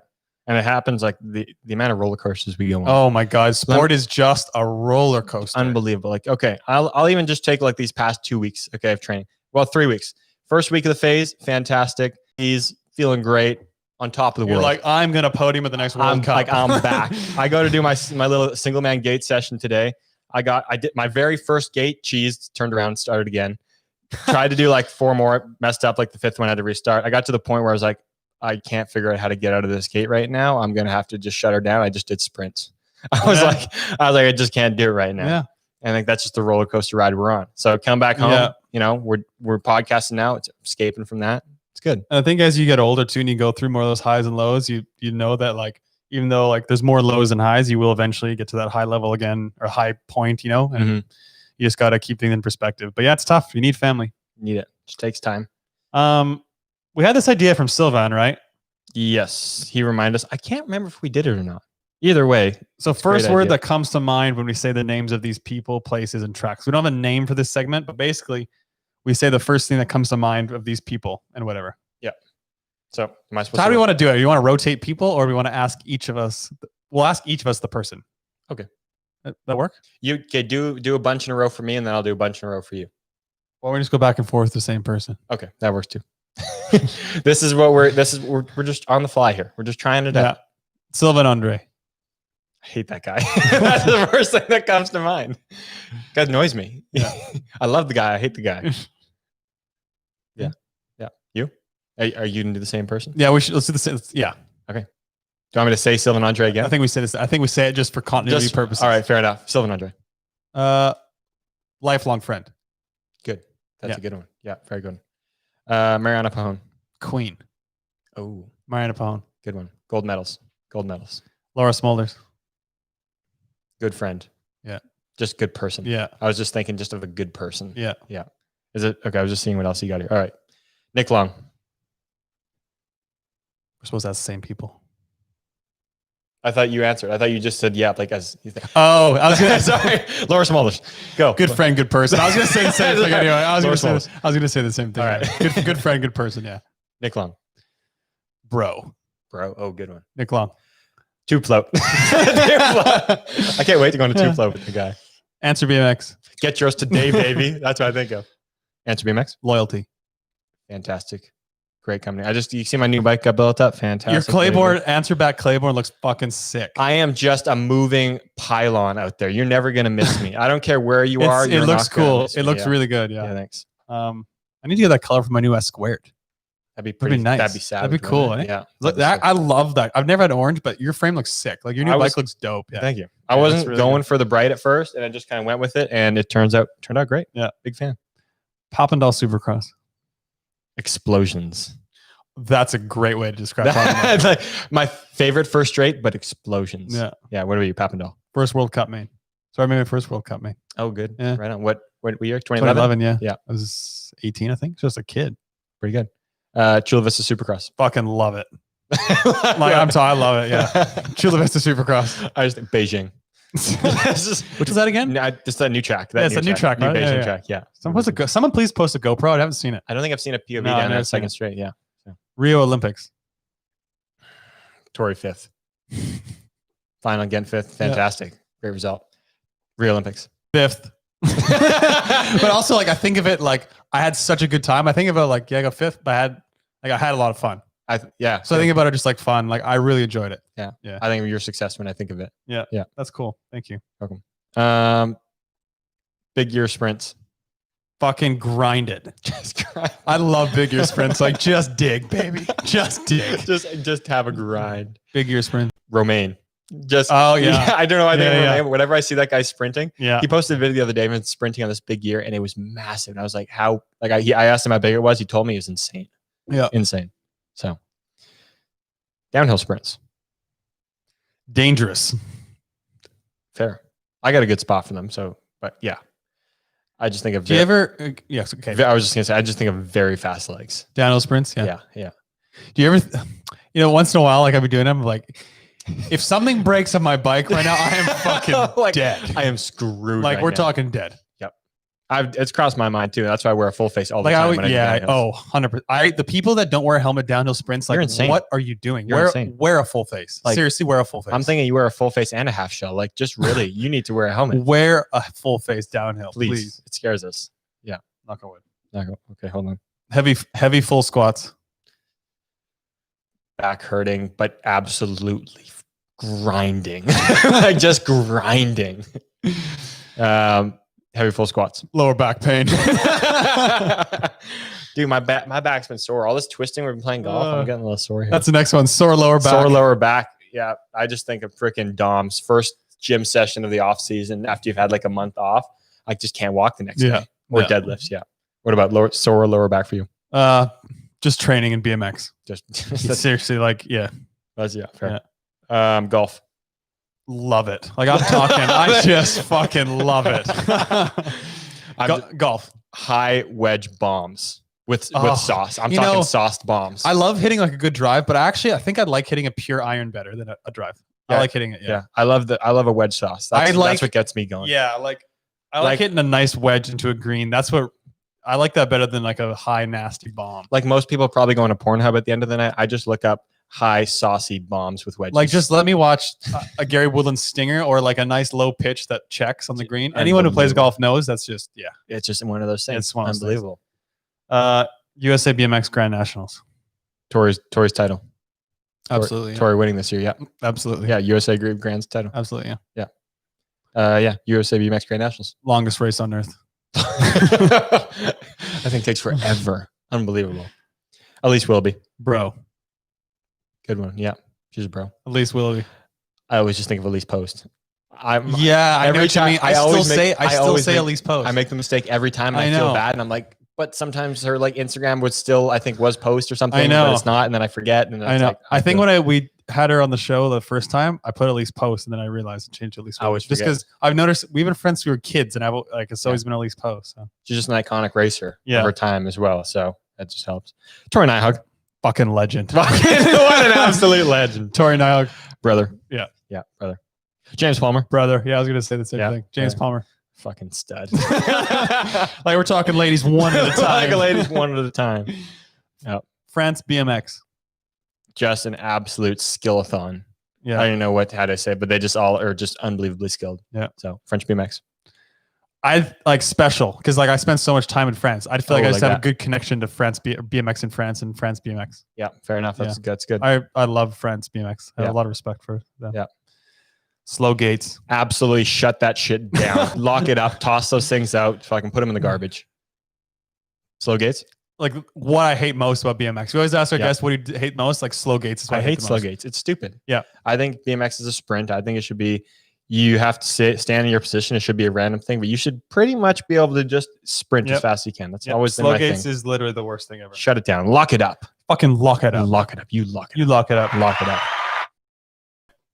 And it happens like the amount of roller coasters we go on. Oh my God. Sport is just a roller coaster. Unbelievable. Like, okay, I'll even just take like these past 2 weeks. Okay. Of training. Well, 3 weeks. First week of the phase. Fantastic. He's feeling great. On top of the world. Like, I'm going to podium at the next World Cup. Like, I'm back. I go to do my little single man gate session today. I did my very first gate, cheesed, turned around, started again. Tried to do like 4 more, messed up like the 5th one, had to restart. I got to the point where I was like, I can't figure out how to get out of this gate right now. I'm going to have to just shut her down. I just did sprints. I was like, I just can't do it right now. Yeah. And I think that's just the roller coaster ride we're on. So come back home, you know, we're podcasting now. It's escaping from that. It's good. And I think as you get older too, and you go through more of those highs and lows, you know that like, even though like there's more lows than highs, you will eventually get to that high level again or high point, you know, and you just got to keep things in perspective. But yeah, it's tough. You need family. You need it. Just takes time. We had this idea from Sylvan, right? Yes. He reminded us. I can't remember if we did it or not. Either way. So first word that comes to mind when we say the names of these people, places, and tracks. We don't have a name for this segment, but basically we say the first thing that comes to mind of these people and whatever. Yeah. So am I supposed so how do we want to do it? Do you want to rotate people or do we want to ask each of us? We'll ask each of us the person. Okay. That work? You okay, do a bunch in a row for me and then I'll do a bunch in a row for you. Or we just go back and forth the same person. Okay. That works too. This is we're just on the fly here. We're just trying it out. Sylvan Andre. I hate that guy. That's the first thing that comes to mind. Guy annoys me. Yeah. I love the guy. I hate the guy. Yeah. Yeah. You? Are you going to do the same person? Yeah, we should. Let's do the same. Yeah. Okay. Do you want me to say Sylvan Andre again? I think we say this. I think we say it just for continuity purposes. All right. Fair enough. Sylvan Andre. Lifelong friend. Good. That's a good one. Yeah. Very good one. Mariana Pahon. Queen. Oh. Mariana Pahon. Good one. Gold medals. Laura Smulders. Good friend. Yeah. Just good person. Yeah. I was just thinking just of a good person. Yeah. Yeah. Is it okay? I was just seeing what else you got here. All right. Nick Long. We're supposed to ask the same people. I thought you answered. I thought you just said yeah, like as you think. Oh, I was gonna sorry. Laura Smulders. Go. Good friend, good person. I was gonna say the same thing anyway. I was gonna say the same thing. All right. Good friend, good person, yeah. Nick Long. Bro. Oh, good one. Nick Long. Tube float. I can't wait to go on a tube float with the guy. Answer BMX. Get yours today, baby. That's what I think of. Answer BMX. Loyalty. Fantastic. Great company. You see my new bike got built up. Fantastic. Your Claiborne, Answer Back Claiborne looks fucking sick. I am just a moving pylon out there. You're never going to miss me. I don't care where you are. It looks cool. It looks really good. Yeah. Yeah, thanks. I need to get that color for my new S squared. That'd be nice. That'd be sad. That'd be cool. Eh? Yeah. Look, I love that. I've never had orange, but your frame looks sick. Like your new bike looks dope. Yeah. Thank you. I wasn't really going for the bright at first, and I just kind of went with it, and it turned out great. Yeah. Big fan. Papendal Supercross. Explosions. That's a great way to describe it. Like my favorite first straight, but explosions. Yeah. Yeah. What are you, Papendal? First World Cup main. So I made my first World Cup main. Oh, good. Yeah. Right on. What year? 2011? Yeah. Yeah. I was 18, I think. Just a kid. Pretty good. Chula Vista Supercross. Fucking love it. I love it. Yeah. Chula Vista Supercross. I just think Beijing. Which was that again? No, just that new track. Yeah, it's a new track, New right? Beijing Yeah. track. Yeah. Someone please post a GoPro. I haven't seen it. I don't think I've seen a POV No, I've down never that seen second it. straight. Yeah. Rio Olympics. Tory 5th. Final again 5th. Fantastic. Great result. Rio Olympics. 5th. But also, like, I think of it like I had such a good time. I think of it like, I got 5th, but I had a lot of fun. So I think about it just like fun. Like, I really enjoyed it. Yeah. Yeah. I think of your success when I think of it. Yeah. Yeah. That's cool. Thank you. Welcome. Big year sprints. Fucking grind it. Just grind. I love big year sprints. Like, just dig, baby. Just dig. just have a grind. Big year sprint. Romaine. Just yeah. I don't know. I think Yeah, Romaine, whenever I see that guy sprinting, Yeah. he posted a video the other day of him sprinting on this big year, and it was massive. And I was like, how? Like, I asked him how big it was. He told me it was insane. Yeah. Insane. So, downhill sprints. Dangerous. Fair. I got a good spot for them. So, but yeah, I just think of. Do you ever? Yes. Okay. I was just gonna say, I just think of very fast legs. Downhill sprints. Yeah. Do you ever? Once in a while, like I've been doing them, like if something breaks on my bike right now, I am fucking dead. I am screwed. Like right we're now. talking dead. Yep. It's crossed my mind too. That's why I wear a full face all the Like time. when I do downhills. 100%. The people that don't wear a helmet downhill sprints, like, You're insane. what are you doing? You're insane. Wear a full face. Like, Seriously, wear a full face. I'm thinking you wear a full face and a half shell. Like, just really, you need to wear a helmet. Wear a full face downhill, please. It scares us. Yeah. Knock on wood. Okay, hold on. Heavy full squats. Back hurting, but absolutely grinding. Like, just grinding. Heavy full squats. Lower back pain. Dude, my back's been sore. All this twisting we've been playing golf, I'm getting a little sore here. That's the next one. Sore lower back. Sore lower back. Yeah, I just think of freaking Dom's first gym session of the off season after you've had like a month off. I just can't walk the next day. Or deadlifts. Yeah. What about sore lower back for you? Just training and BMX. Just seriously, like, yeah. That's fair. Yeah. Golf. Love it. Like, I'm talking, I just fucking love it. Golf. High wedge bombs with sauce. I'm talking sauced bombs. I love hitting like a good drive, but I think I'd like hitting a pure iron better than a drive. Yeah. I like hitting it. Yeah. I love a wedge sauce. That's what gets me going. Yeah. I like hitting a nice wedge into a green. That's what I like that better than like a high nasty bomb. Like most people probably going to Pornhub at the end of the night. I just look up high saucy bombs with wedges. Like, just let me watch a Gary Woodland stinger or like a nice low pitch that checks on the green. Anyone who plays golf knows that's just, it's just one of those things. It's one of those unbelievable. USA BMX Grand Nationals. Tori's title. Absolutely. Tori winning this year. Yeah. Absolutely. Yeah. USA Grand's title. Absolutely. Yeah. USA BMX Grand Nationals. Longest race on earth. I think takes forever. Unbelievable. Elise Willoughby. Bro. Good one. Yeah. She's a bro. Elise Willoughby. I always just think of Elise Post. I know what you mean. I still say Elise Post. I make the mistake every time and I feel bad. And I'm like, but sometimes her like Instagram was Post or something. I know. But it's not. And then I forget. And I know. Like, I think when we had her on the show the first time, I put Elise Post and then I realized to change to Elise Post. I always just because I've noticed we've been friends since we were kids and it's always been Elise Post. So. She's just an iconic racer of her time as well. So that just helps. Tori Nyhug. Fucking legend. What an absolute legend. Tori Nyhug. Brother. Yeah. Yeah. Brother. James Palmer. Brother. Yeah, I was going to say the same thing. James Palmer. Fucking stud. Like, we're talking ladies one at a time. Like ladies one at a time. Yep. France BMX. Just an absolute skill-a-thon. Yeah. I don't know how to say it, but they just all are just unbelievably skilled. Yeah. So French BMX. I like special because like I spent so much time in France. I feel like I just have that. a good connection to France BMX in France and France BMX. Yeah, fair enough. That's good. I love France BMX. I have a lot of respect for them. Yeah. Slow gates. Absolutely shut that shit down. Lock it up. Toss those things out so I can put them in the garbage. Slow gates. Like what I hate most about BMX. We always ask our guests what do you hate most. Like slow gates is what I hate the slow most. gates. It's stupid. Yeah. I think BMX is a sprint. I think it should be you have to stand in your position. It should be a random thing, but you should pretty much be able to just sprint as fast as you can. That's always been slow my gates thing. is literally the worst thing ever. Shut it down. Lock it up. Fucking lock it up. Lock it up. You lock it You lock it up. Lock it up.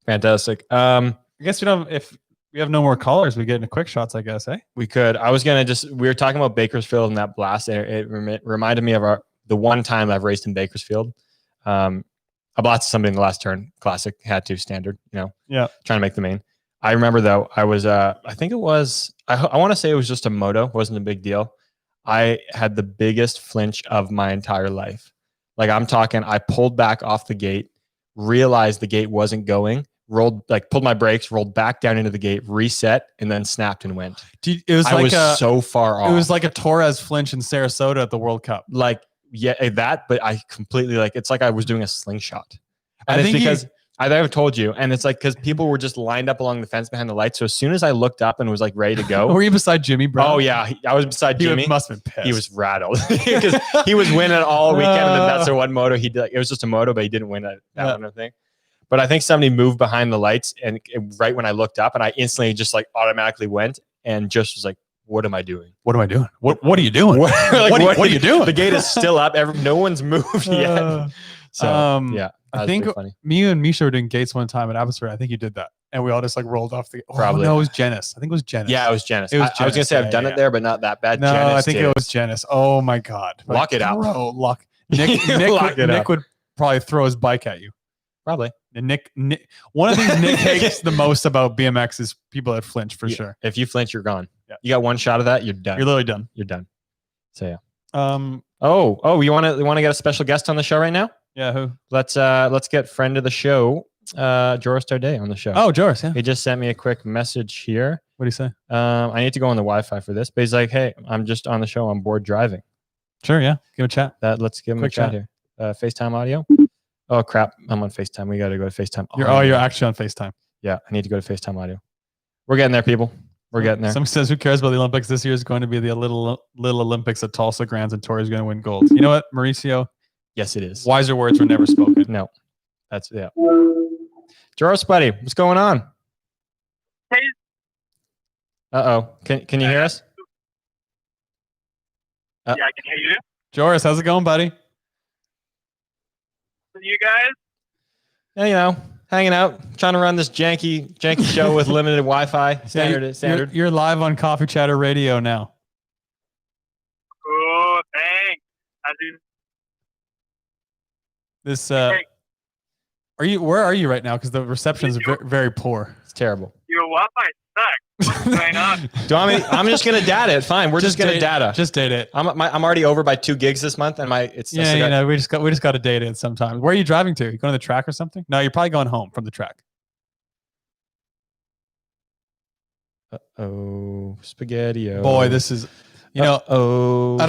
Fantastic. I guess we don't. If we have no more callers, we get into quick shots. I guess, eh? We could. I was gonna we were talking about Bakersfield and that blast. It reminded me of the one time I've raced in Bakersfield. I blasted somebody in the last turn. Classic. Had to standard. Yeah. Trying to make the main. I remember though, I was, I think it was, I want to say it was just a moto. It wasn't a big deal. I had the biggest flinch of my entire life. Like I'm talking, I pulled back off the gate, realized the gate wasn't going, pulled my brakes, rolled back down into the gate, reset, and then snapped and went. It was I was so far off. It was like a Torres flinch in Sarasota at the World Cup. Like, yeah, that, but I completely it's like I was doing a slingshot. And I it's think because I've told you, and it's like because people were just lined up along the fence behind the lights. So as soon as I looked up and was like ready to go, were you beside Jimmy Brown? Oh yeah, I was beside Jimmy. He must have been pissed. He was rattled because he was winning all weekend, and then that's the one moto he did. It was just a moto, but he didn't win that one, I think. But I think somebody moved behind the lights, and right when I looked up, and I instantly just like automatically went and just was like, "What am I doing? What am I doing? What are you doing? What are you doing? The gate is still up. No one's moved yet." So yeah, I think me and Misha were doing gates one time at Abbotsford. I think you did that, and we all just like rolled off the. Probably. No, it was Genis. I think it was Genis. Yeah, it was Genis. It was I was gonna say I've done it there, but not that bad. No, Genis I think it was Genis. Oh my god! Lock it up. Lock. Nick would probably throw his bike at you. Probably. And Nick, one of these Nick hates the most about BMX is people that flinch for sure. If you flinch, you're gone. Yeah. You got one shot of that, you're done. You're literally done. You're done. So yeah. You want to get a special guest on the show right now? Yeah, who? Let's get friend of the show, Joris Tarday on the show. Oh, Joris, yeah. He just sent me a quick message here. What do you say? I need to go on the Wi-Fi for this, but he's like, "Hey, I'm just on the show. I'm bored driving." Sure, yeah. Give him a chat. Let's give him Quick a chat chat. here. FaceTime audio. Oh crap! I'm on FaceTime. We got to go to FaceTime. You're actually on FaceTime. Yeah, I need to go to FaceTime audio. We're getting there, people. We're getting there. Somebody says, "Who cares about the Olympics? This year is going to be the little Olympics at Tulsa Grands, and Tori's going to win gold." You know what, Mauricio? Yes, it is. Wiser words were never spoken. No, that's yeah. Joris, buddy, what's going on? Hey. Can you hear us? Yeah, I can hear you. Joris, how's it going, buddy? You guys? Yeah, hanging out, trying to run this janky show with limited Wi-Fi. Standard. You're live on Coffee Chatter Radio now. Oh, thanks. Where are you right now? Because the reception is very, very poor. It's terrible. Your Wi-Fi sucks. What's going on? I'm just gonna data it. Fine, we're just gonna data. Just data it. I'm already over by 2 gigs this month, and we just got to data it sometimes. Where are you driving to? You going to the track or something? No, you're probably going home from the track. Spaghetti-o. Boy, this is. I don't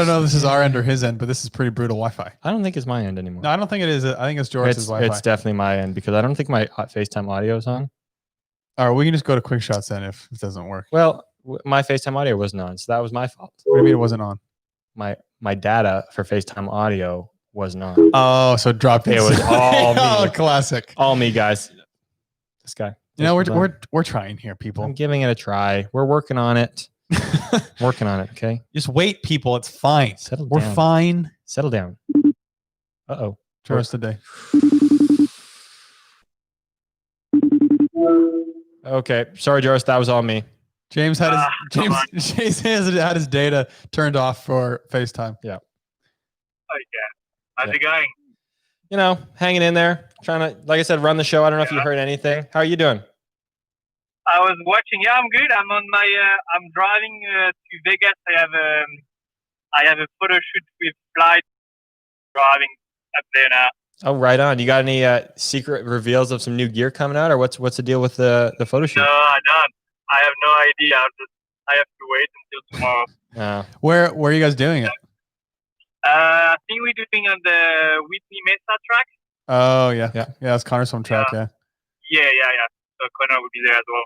know if this is our end or his end, but this is pretty brutal Wi-Fi. I don't think it's my end anymore. No, I don't think it is. I think it's Joris's Wi-Fi. It's definitely my end because I don't think my FaceTime audio is on. All right, we can just go to quick shots then if it doesn't work. Well, my FaceTime audio wasn't on, so that was my fault. What do you mean it wasn't on? My data for FaceTime audio wasn't on. Oh, so it dropped. It was all me. Oh, classic. All me, guys. This guy. We're trying here, people. I'm giving it a try. We're working on it. Working on it. Okay. Just wait, people. It's fine. We're fine. Settle down. Uh-oh. Joris today. Okay. Sorry, Joris. That was all me. James had his data turned off for FaceTime. Yeah. Okay. How's it going? Hanging in there, trying to, like I said, run the show. I don't know if you heard anything. How are you doing? I was watching. Yeah, I'm good. I'm on my. I'm driving to Vegas. I have a photo shoot with Flight. Driving up there now. Oh, right on. You got any secret reveals of some new gear coming out, or what's the deal with the photo shoot? No, I don't. I have no idea. I have to wait until tomorrow. Where are you guys doing it? I think we're doing on the Whitney Mesa track. Oh yeah. That's Connor's home track. Yeah. Yeah. So Connor will be there as well.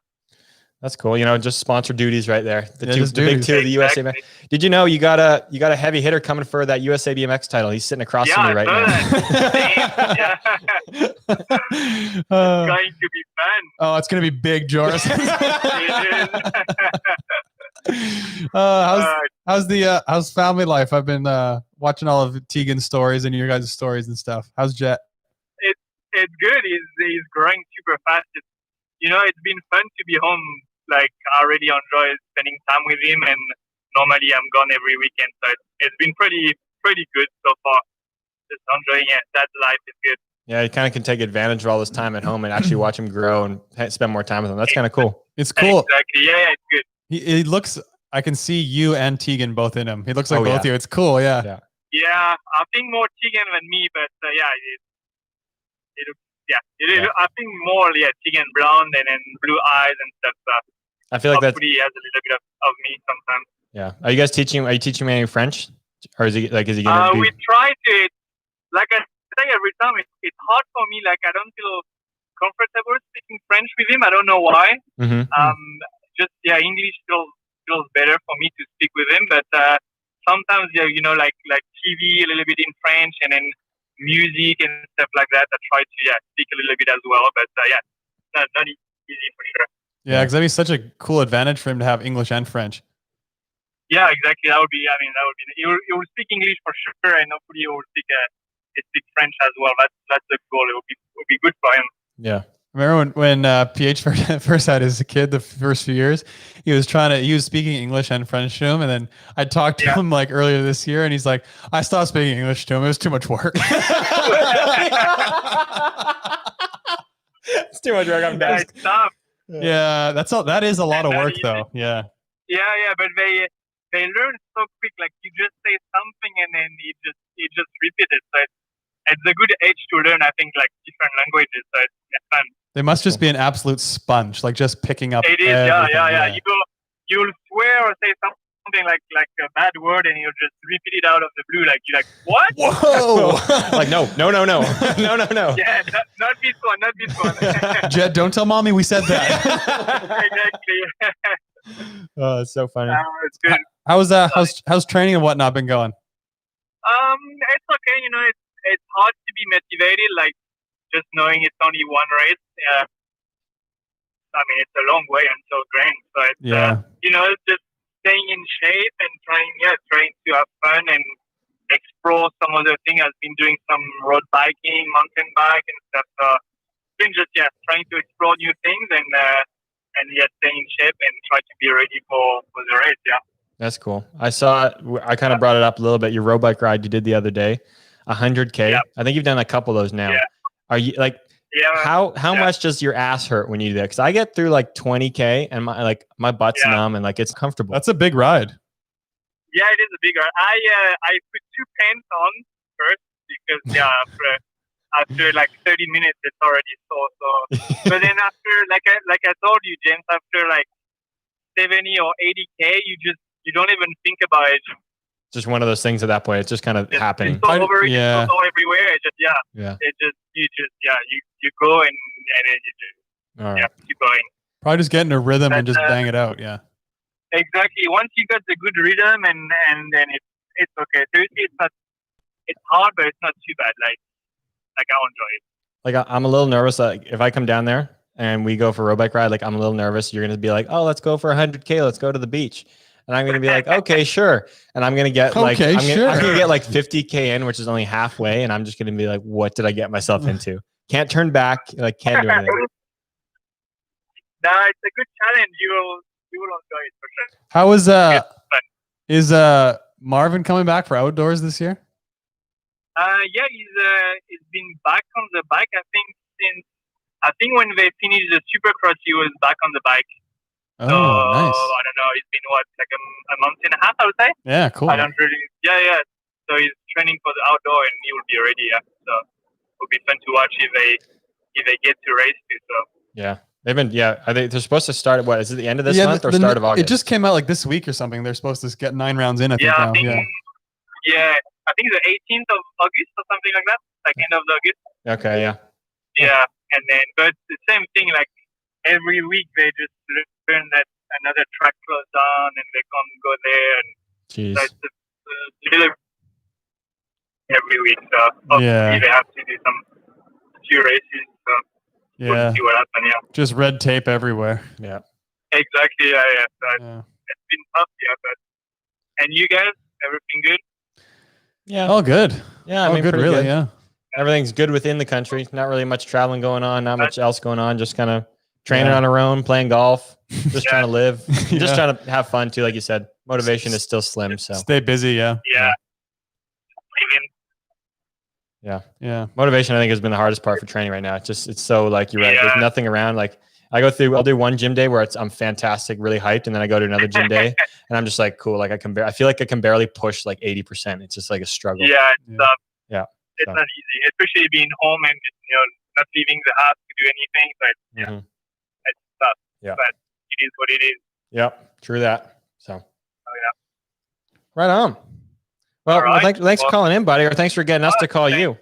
That's cool. Just sponsor duties right there. The big two of the USA. Exactly. Did you know you got a heavy hitter coming for that USA BMX title? He's sitting across from me right now. It's going to be fun. Oh, it's going to be big, Joris. How's family life? I've been watching all of Tegan's stories and your guys' stories and stuff. How's Jet? It's good. He's growing super fast. It's been fun to be home. Like, I already enjoy spending time with him, and normally I'm gone every weekend. So it's been pretty good so far. Just enjoying it. That life is good. Yeah, you kind of can take advantage of all this time at home and actually watch him grow and spend more time with him. That's kind of cool. It's cool. Exactly. Yeah, it's good. He looks. I can see you and Tegan both in him. He looks like Oh, both yeah. of you. It's cool. Yeah. Yeah. Yeah, I think more Tegan than me, but yeah, I think more Tegan blonde and then blue eyes and stuff. I feel like that's. Hopefully, he has a little bit of me sometimes. Yeah. Are you guys teaching? Are you teaching me any French, or is he like? Is he gonna? We try to. Like I say every time, it's hard for me. Like I don't feel comfortable speaking French with him. I don't know why. Mm-hmm. English feels better for me to speak with him, but sometimes like TV a little bit in French and then music and stuff like that. I try to speak a little bit as well, but not easy for sure. Yeah, because that'd be such a cool advantage for him to have English and French. Yeah, exactly. That would be. He will speak English for sure, and hopefully he will speak French as well. That's the goal. It would be good for him. Yeah. Remember when PH first had his kid the first few years, he was speaking English and French to him, and then I talked to him like earlier this year, and he's like, I stopped speaking English to him. It was too much work. It's too much work. I'm done. It's tough. Yeah, that's all. That is a lot of work, though. Yeah. Yeah, but they learn so quick. Like you just say something, and then you just repeat it. So it's a good age to learn. I think like different languages. So it's fun. They must just be an absolute sponge, like just picking up. It is. Yeah. You'll swear or say something like a bad word, and you'll just repeat it out of the blue. Like you're like, what? Whoa! Like no. No. Yeah, not this one. Not this one. Jed, don't tell mommy we said that. Exactly. Oh, it's so funny. It's good. How's training and whatnot been going? It's okay. It's hard to be motivated. Like just knowing it's only one race. It's a long way until Grand. So it's just staying in shape and trying to have fun and explore some other things. I've been doing some road biking, mountain bike and stuff. So it's been just trying to explore new things and stay in shape and try to be ready for the race. Yeah. That's cool. I kind of brought it up a little bit. Your road bike ride you did the other day, 100K. Yeah. I think you've done a couple of those now. Yeah. Are you like? Yeah. How much does your ass hurt when you do that? Because I get through like 20K and my butt's numb and like it's comfortable. That's a big ride. Yeah, it is a big ride. I put 2 pants on first because after like 30 minutes it's already sore. So, but then after like I told you, James, after like 70 or 80K, you don't even think about it. Just one of those things at that point. It's just kind of happening. It's all over. It's all everywhere. It just you go and then you just all right. keep going. Probably just get in a rhythm and just bang it out. Yeah. Exactly. Once you got the good rhythm and then it's okay. Seriously, it's hard, but it's not too bad. Like I enjoy it. Like I'm a little nervous. Like if I come down there and we go for a road bike ride, like I'm a little nervous. You're gonna be like, oh, let's go for 100K. Let's go to the beach. And I'm going to be like, okay, sure. And I'm going to get I'm going to get like 50K in, which is only halfway. And I'm just going to be like, what did I get myself into? Can't turn back. Like can't do anything. No, it's a good challenge. You will enjoy it for sure. How is Marvin coming back for outdoors this year? Yeah, he's been back on the bike. I think when they finished the Supercross, he was back on the bike. Oh, so, nice. I don't know. It's been like a month and a half, I would say. Yeah, cool. I don't really. Yeah. So he's training for the outdoor, and he will be ready. Yeah. So it'll be fun to watch if they get to race too. So. Yeah, they've been. Yeah, they're supposed to start at what? Is it the end of this month or start of August? It just came out like this week or something. They're supposed to get 9 rounds in. I think. Yeah, I think the 18th of August or something like that. Like end of August. Okay. Yeah. Yeah, and then but the same thing. Like every week they just learn that another track closed down and they can't go there. And jeez. So it's a little every week. So obviously they have to do some few races. So we'll see what happens. Yeah. Just red tape everywhere. Yeah. Exactly. Yeah. So it's been tough. Yeah, but and you guys, everything good? Yeah. All good. Yeah. I mean, good. Really. Good. Yeah. Everything's good within the country. Not really much traveling going on. Not much else going on. Just kind of training on our own, playing golf, just trying to live, just trying to have fun too. Like you said, motivation is still slim. So stay busy. Yeah. Yeah. Yeah. Motivation, I think, has been the hardest part for training right now. It's so like you're right. There's nothing around. Like I'll do one gym day where I'm fantastic, really hyped, and then I go to another gym day and I'm just like, cool. Like I feel like I can barely push like 80%. It's just like a struggle. Yeah, Yeah. it's not easy, especially being home and not leaving the house to do anything. But it's tough. Yeah. But it is what it is. Yep. True that. So. Oh yeah. Right on. Well, right. thanks for calling in, buddy, or thanks for getting us to call you.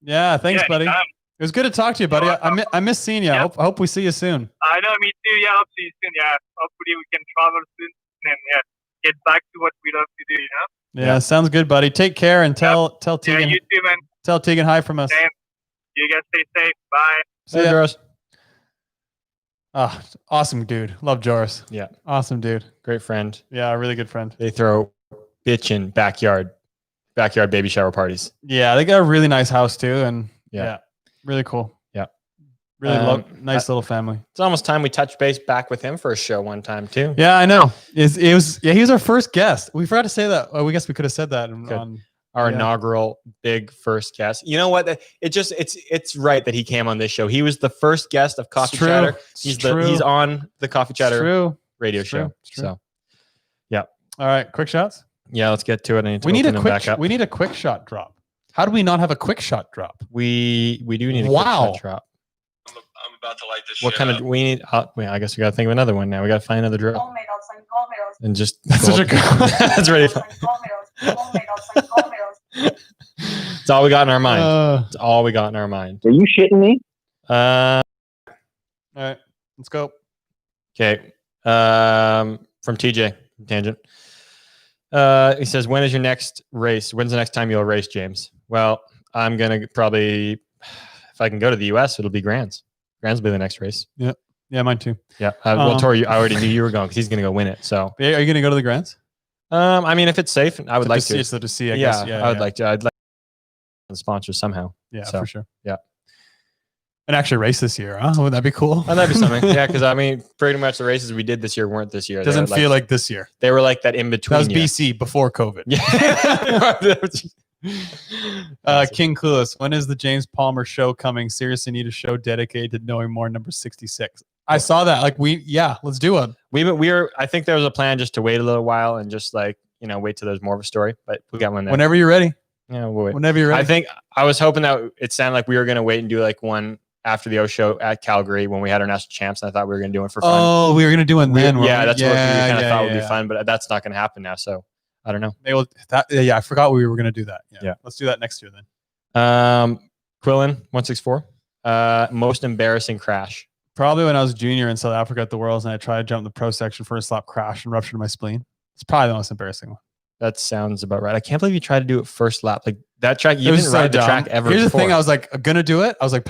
Yeah, thanks, buddy. Anytime. It was good to talk to you, buddy. I miss seeing you. I hope we see you soon. I know, me too. Yeah, I'll see you soon. Yeah, hopefully we can travel soon and get back to what we love to do. Yeah, sounds good, buddy. Take care and tell Tegan. Yeah, you too, man. Tell Tegan hi from us. Same. You guys stay safe. Bye. See ya. Ah, awesome dude. Love Joris. Yeah. Awesome dude. Great friend. Yeah, a really good friend. They throw bitchin' backyard baby shower parties. Yeah, they got a really nice house too, and yeah really cool. Yeah. Really nice little family. It's almost time we touch base back with him for a show one time too. Yeah, I know. He was our first guest. We forgot to say that. Oh, we guess we could have said that on our inaugural big first guest. You know what? It's right that he came on this show. He was the first guest of Coffee Chatter. He's on the Coffee Chatter radio show. So, yeah. All right, quick shots. Yeah, let's get to it. We need a quick shot drop. How do we not have a quick shot drop? We do need a quick shot drop. I'm about to light this What shit kind up. of we need? Wait, I guess we got to think of another one now. We got to find another drop. And just That's such a good that's ready. It's all we got in our mind. It's all we got in our mind. Are you shitting me? All right, let's go. Okay. From TJ Tangent. He says, "When is your next race? When's the next time you'll race, James?" Well, I'm gonna probably, if I can go to the US, it'll be Grands. Grands will be the next race. Yeah. Yeah, mine too. Yeah. Well, Tori, I already knew you were going because he's gonna go win it. So, are you gonna go to the Grands? I mean, if it's safe, I would like to. It's to see. I guess. Yeah, I would like to. I'd like the sponsors somehow. Yeah, so, for sure. Yeah. And actually race this year, huh? Would that be cool? Oh, that'd be something. Yeah, because I mean, pretty much the races we did this year weren't this year. Doesn't feel like this year. They were like that in between. That was BC before COVID. Yeah. King Clueless. When is the James Palmer show coming? Seriously, need a show dedicated to knowing more. Number 66. I saw that. Like let's do one. I think there was a plan just to wait a little while and just like wait till there's more of a story. But we got one there. Whenever you're ready. Yeah, we'll wait. Whenever you're ready. I think I was hoping that it sounded like we were gonna wait and do like one after the O show at Calgary when we had our national champs, and I thought we were going to do it for fun. Oh, we were going to do one then. Yeah, that's what we kind of thought would be fun, but that's not going to happen now. So I don't know. I forgot we were going to do that. Yeah. Let's do that next year then. Quillen 164. Most embarrassing crash. Probably when I was junior in South Africa at the Worlds, and I tried to jump the pro section for a slap crash and ruptured my spleen. It's probably the most embarrassing one. That sounds about right. I can't believe you tried to do it first lap. Like that track, you didn't ride the track ever. Here's the thing: I was like gonna do it. I was like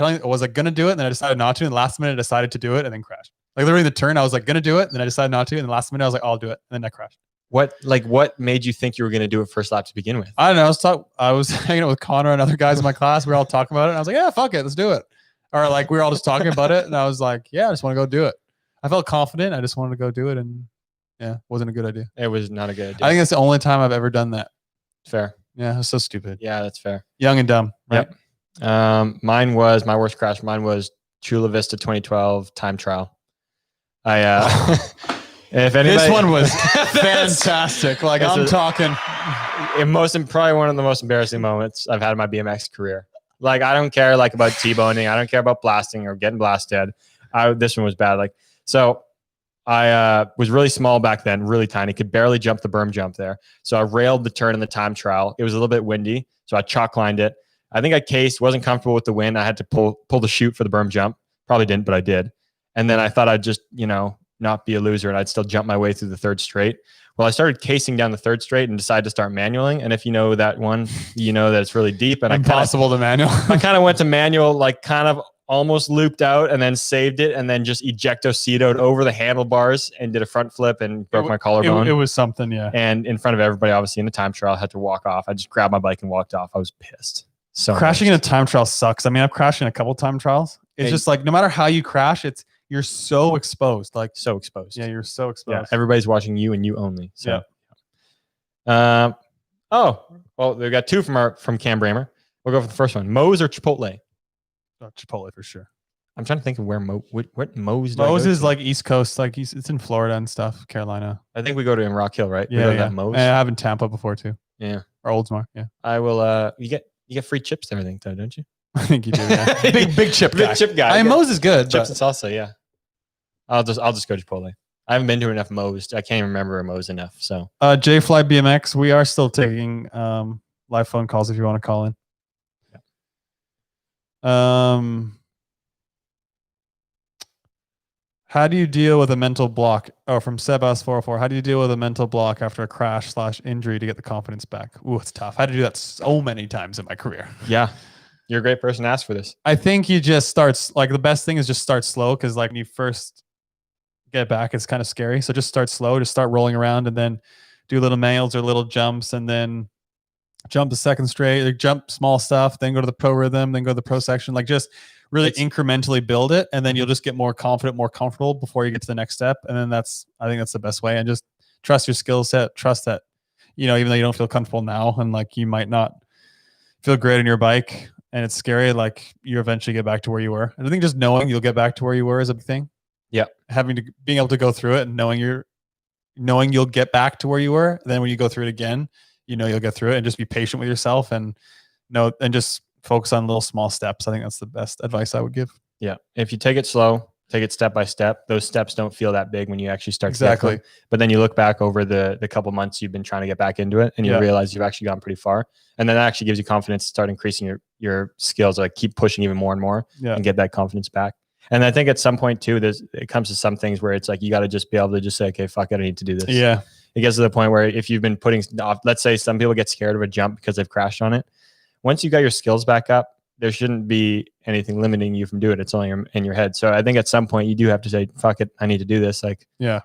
gonna do it, and then I decided not to. And the last minute, I decided to do it, and then crashed. Like literally the turn, I was like gonna do it, and then I decided not to. And the last minute, I was like, I'll do it, and then I crashed. What made you think you were gonna do it first lap to begin with? I don't know. I was hanging out with Connor and other guys in my class. We were all talking about it, and I was like, yeah, fuck it, let's do it. Or like we were all just talking about it, and I was like, yeah, I just want to go do it. I felt confident. I just wanted to go do it, and yeah, wasn't a good idea. It was not a good idea. I think that's the only time I've ever done that. Fair. Yeah, it was so stupid. Yeah, that's fair. Young and dumb. Right? Yep. Mine was my worst crash. Mine was Chula Vista 2012 time trial. If anybody, this one was fantastic. Like I'm talking, probably one of the most embarrassing moments I've had in my BMX career. Like I don't care like about T-boning. I don't care about blasting or getting blasted. This one was bad. Like so. I was really small back then, really tiny, could barely jump the berm jump there. So I railed the turn in the time trial. It was a little bit windy, so I chalk lined it. I think I cased, wasn't comfortable with the wind. I had to pull the chute for the berm jump. Probably didn't, but I did. And then I thought I'd just, not be a loser and I'd still jump my way through the third straight. Well, I started casing down the third straight and decided to start manualing. And if you know that one, you know that it's really deep. And impossible to manual. I kind of went to manual, like kind of almost looped out and then saved it and then just ejecto-cetoed over the handlebars and did a front flip and broke my collarbone. It was something, yeah. And in front of everybody, obviously in the time trial, I had to walk off. I just grabbed my bike and walked off. I was pissed. So crashing in a time trial sucks. I mean, I've crashed in a couple time trials. It's just like no matter how you crash, you're so exposed. Like so exposed. Yeah, you're so exposed. Yeah, everybody's watching you and you only. So yeah. Well, we got two from Cam Bramer. We'll go for the first one. Moe's or Chipotle? Chipotle for sure. I'm trying to think of where what Moe's. Moe's is like East Coast, like it's in Florida and stuff, Carolina. I think we go to in Rock Hill, right? Yeah, we go to yeah. that Moe's. I have in Tampa before too. Yeah, or Oldsmar. Yeah, I will. You get free chips and everything, though, don't you? I think you do. Yeah, big chip guy. Big chip guy. I mean, Moe's is good. Chips But and salsa. Yeah, I'll just go to Chipotle. I haven't been to enough Moe's. I can't even remember Moe's enough. So J Fly BMX, we are still taking live phone calls if you want to call in. How do you deal with a mental block? Oh, from Sebas404. How do you deal with a mental block after a crash / injury to get the confidence back? Ooh, it's tough. I had to do that so many times in my career. Yeah, you're a great person to ask for this. I think you just start, like, the best thing is just start slow, because like when you first get back, it's kind of scary. So just start slow, just start rolling around, and then do little manuals or little jumps, and then jump the second straight, like jump small stuff, then go to the pro rhythm, then go to the pro section. Like just really incrementally build it, and then you'll just get more confident, more comfortable before you get to the next step. And then I think that's the best way. And just trust your skill set. Trust that, even though you don't feel comfortable now, and like you might not feel great on your bike, and it's scary, like you eventually get back to where you were. And I think just knowing you'll get back to where you were is a big thing. Yeah, being able to go through it and knowing you'll get back to where you were. And then when you go through it again, you'll get through it, and just be patient with yourself, and just focus on little small steps. I think that's the best advice I would give. Yeah. If you take it slow, take it step by step, those steps don't feel that big when you actually start. Exactly. But then you look back over the couple months you've been trying to get back into it, and you realize you've actually gone pretty far. And then that actually gives you confidence to start increasing your skills, like keep pushing even more and more and get that confidence back. And I think at some point too, it comes to some things where it's like, you got to just be able to just say, okay, fuck it, I need to do this. Yeah. It gets to the point where if you've been putting off, let's say some people get scared of a jump because they've crashed on it. Once you got your skills back up, there shouldn't be anything limiting you from doing it. It's only in your head. So I think at some point you do have to say, fuck it, I need to do this. Like, yeah,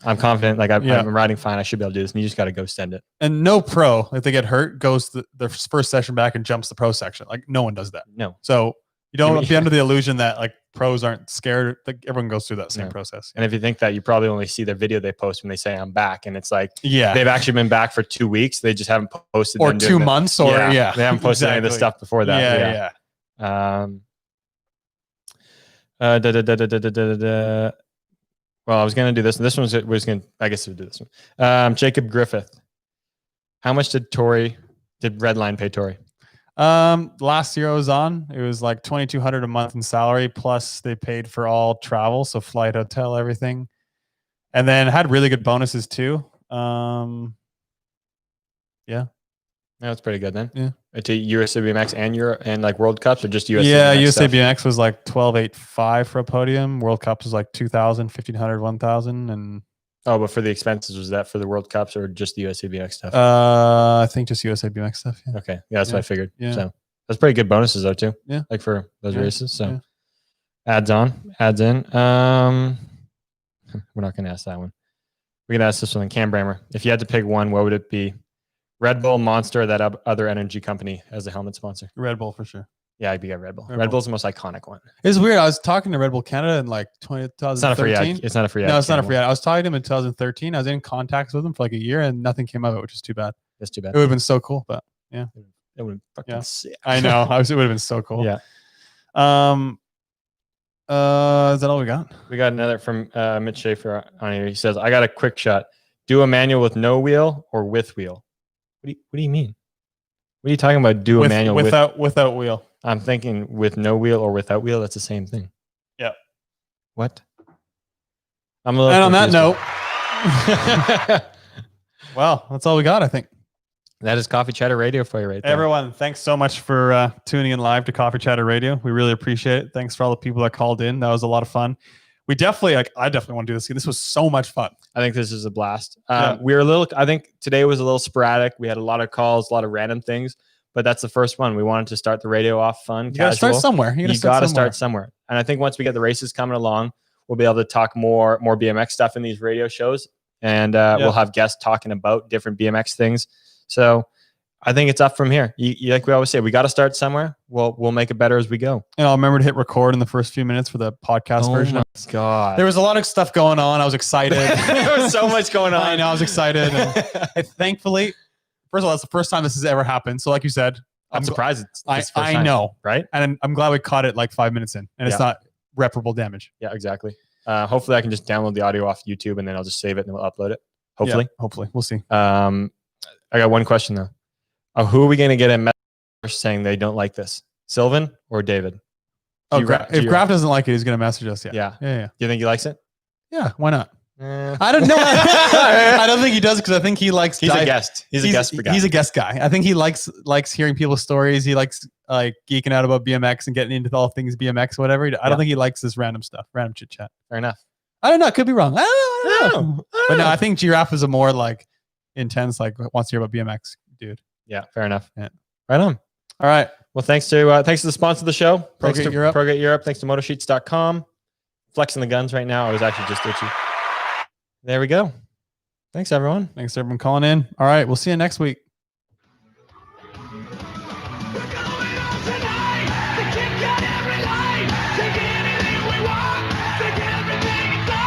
I'm confident. Like I'm riding fine. I should be able to do this. And you just got to go send it. And no pro, if they get hurt, goes the first session back and jumps the pro section. Like no one does that. No. So you don't be under the illusion that like pros aren't scared. Like everyone goes through that same process. And if you think that, you probably only see their video they post when they say I'm back, and it's like, yeah, they've actually been back for 2 weeks. They just haven't posted or 2 months or they haven't posted any of the stuff before that. Yeah. Well, I was going to do this. This one's I guess we'll do this one. Jacob Griffith. How much did Redline pay Tori? Last year I was on, it was like $2,200 a month in salary, plus they paid for all travel, so flight, hotel, everything, and then had really good bonuses too. That's pretty good then. Yeah. To USA BMX and like World Cups, or just USA? Yeah, BMX USA stuff? BMX was like 12,850 for a podium. World Cups was like 2,000, 1,500, 1,000, and but for the expenses, was that for the World Cups or just the USA BMX stuff? I think just USA BMX stuff. Yeah. Okay, yeah, that's what I figured. Yeah. So that's pretty good bonuses though too. Yeah, like for those races. So adds in. We're not going to ask that one. We're going to ask this one. Cam Bramer. If you had to pick one, what would it be? Red Bull, Monster, or that other energy company as a helmet sponsor? Red Bull for sure. Yeah, I'd be at Red Bull. Red Bull's the most iconic one. It's weird. I was talking to Red Bull Canada in like 2013. It's not a free ad. It's not a free ad. No, it's not a free ad. I was talking to him in 2013. I was in contacts with him for like a year, and nothing came of it, which is too bad. That's too bad. It would have been so cool, but yeah. It would have fucking sick. I know. It would have been so cool. Yeah. Is that all we got? We got another from Mitch Schaefer on here. He says, I got a quick shot. Do a manual with no wheel or with wheel? What do you mean? What are you talking about? Do a manual without wheel? I'm thinking with no wheel or without wheel. That's the same thing. Yeah. What? I'm a little. And on that note, well, that's all we got, I think. That is Coffee Chatter Radio for you right there. Everyone, thanks so much for tuning in live to Coffee Chatter Radio. We really appreciate it. Thanks for all the people that called in. That was a lot of fun. I definitely want to do this. This was so much fun. I think this is a blast. I think today was a little sporadic. We had a lot of calls, a lot of random things, but that's the first one. We wanted to start the radio off fun. You got to start somewhere. You got to start somewhere. And I think once we get the races coming along, we'll be able to talk more BMX stuff in these radio shows. And we'll have guests talking about different BMX things. So I think it's up from here. You like we always say, we got to start somewhere. We'll make it better as we go. And I'll remember to hit record in the first few minutes for the podcast version. Oh my God. There was a lot of stuff going on. I was excited. There was so much going on. I know. I was excited. And thankfully, first of all, that's the first time this has ever happened. So like you said, I'm surprised. I know. Right. And I'm glad we caught it like 5 minutes in. And it's not irreparable damage. Yeah, exactly. Hopefully I can just download the audio off YouTube and then I'll just save it and we'll upload it. Hopefully. Yeah, hopefully. We'll see. I got one question though. Who are we going to get a message saying they don't like this? Sylvan or David? Oh, if Graf doesn't like it, he's going to message us. Yeah. Yeah. Do you think he likes it? Yeah. Why not? I don't know. I don't think he does because I think he likes. He's a guest. He's a guest guy. He's a guest guy. I think he likes hearing people's stories. He likes like geeking out about BMX and getting into all things BMX, whatever. I don't think he likes this random stuff, random chit chat. Fair enough. I don't know. Could be wrong. I don't know. But no, I think Giraffe is a more like intense, like wants to hear about BMX dude. Yeah, fair enough. Yeah. Right on. All right. Well, thanks to the sponsor of the show, ProGate Europe. ProGate Europe. Thanks to MotoSheets.com. Flexing the guns right now. I was actually just itchy. There we go. Thanks, everyone. Thanks, everyone, calling in. All right. We'll see you next week.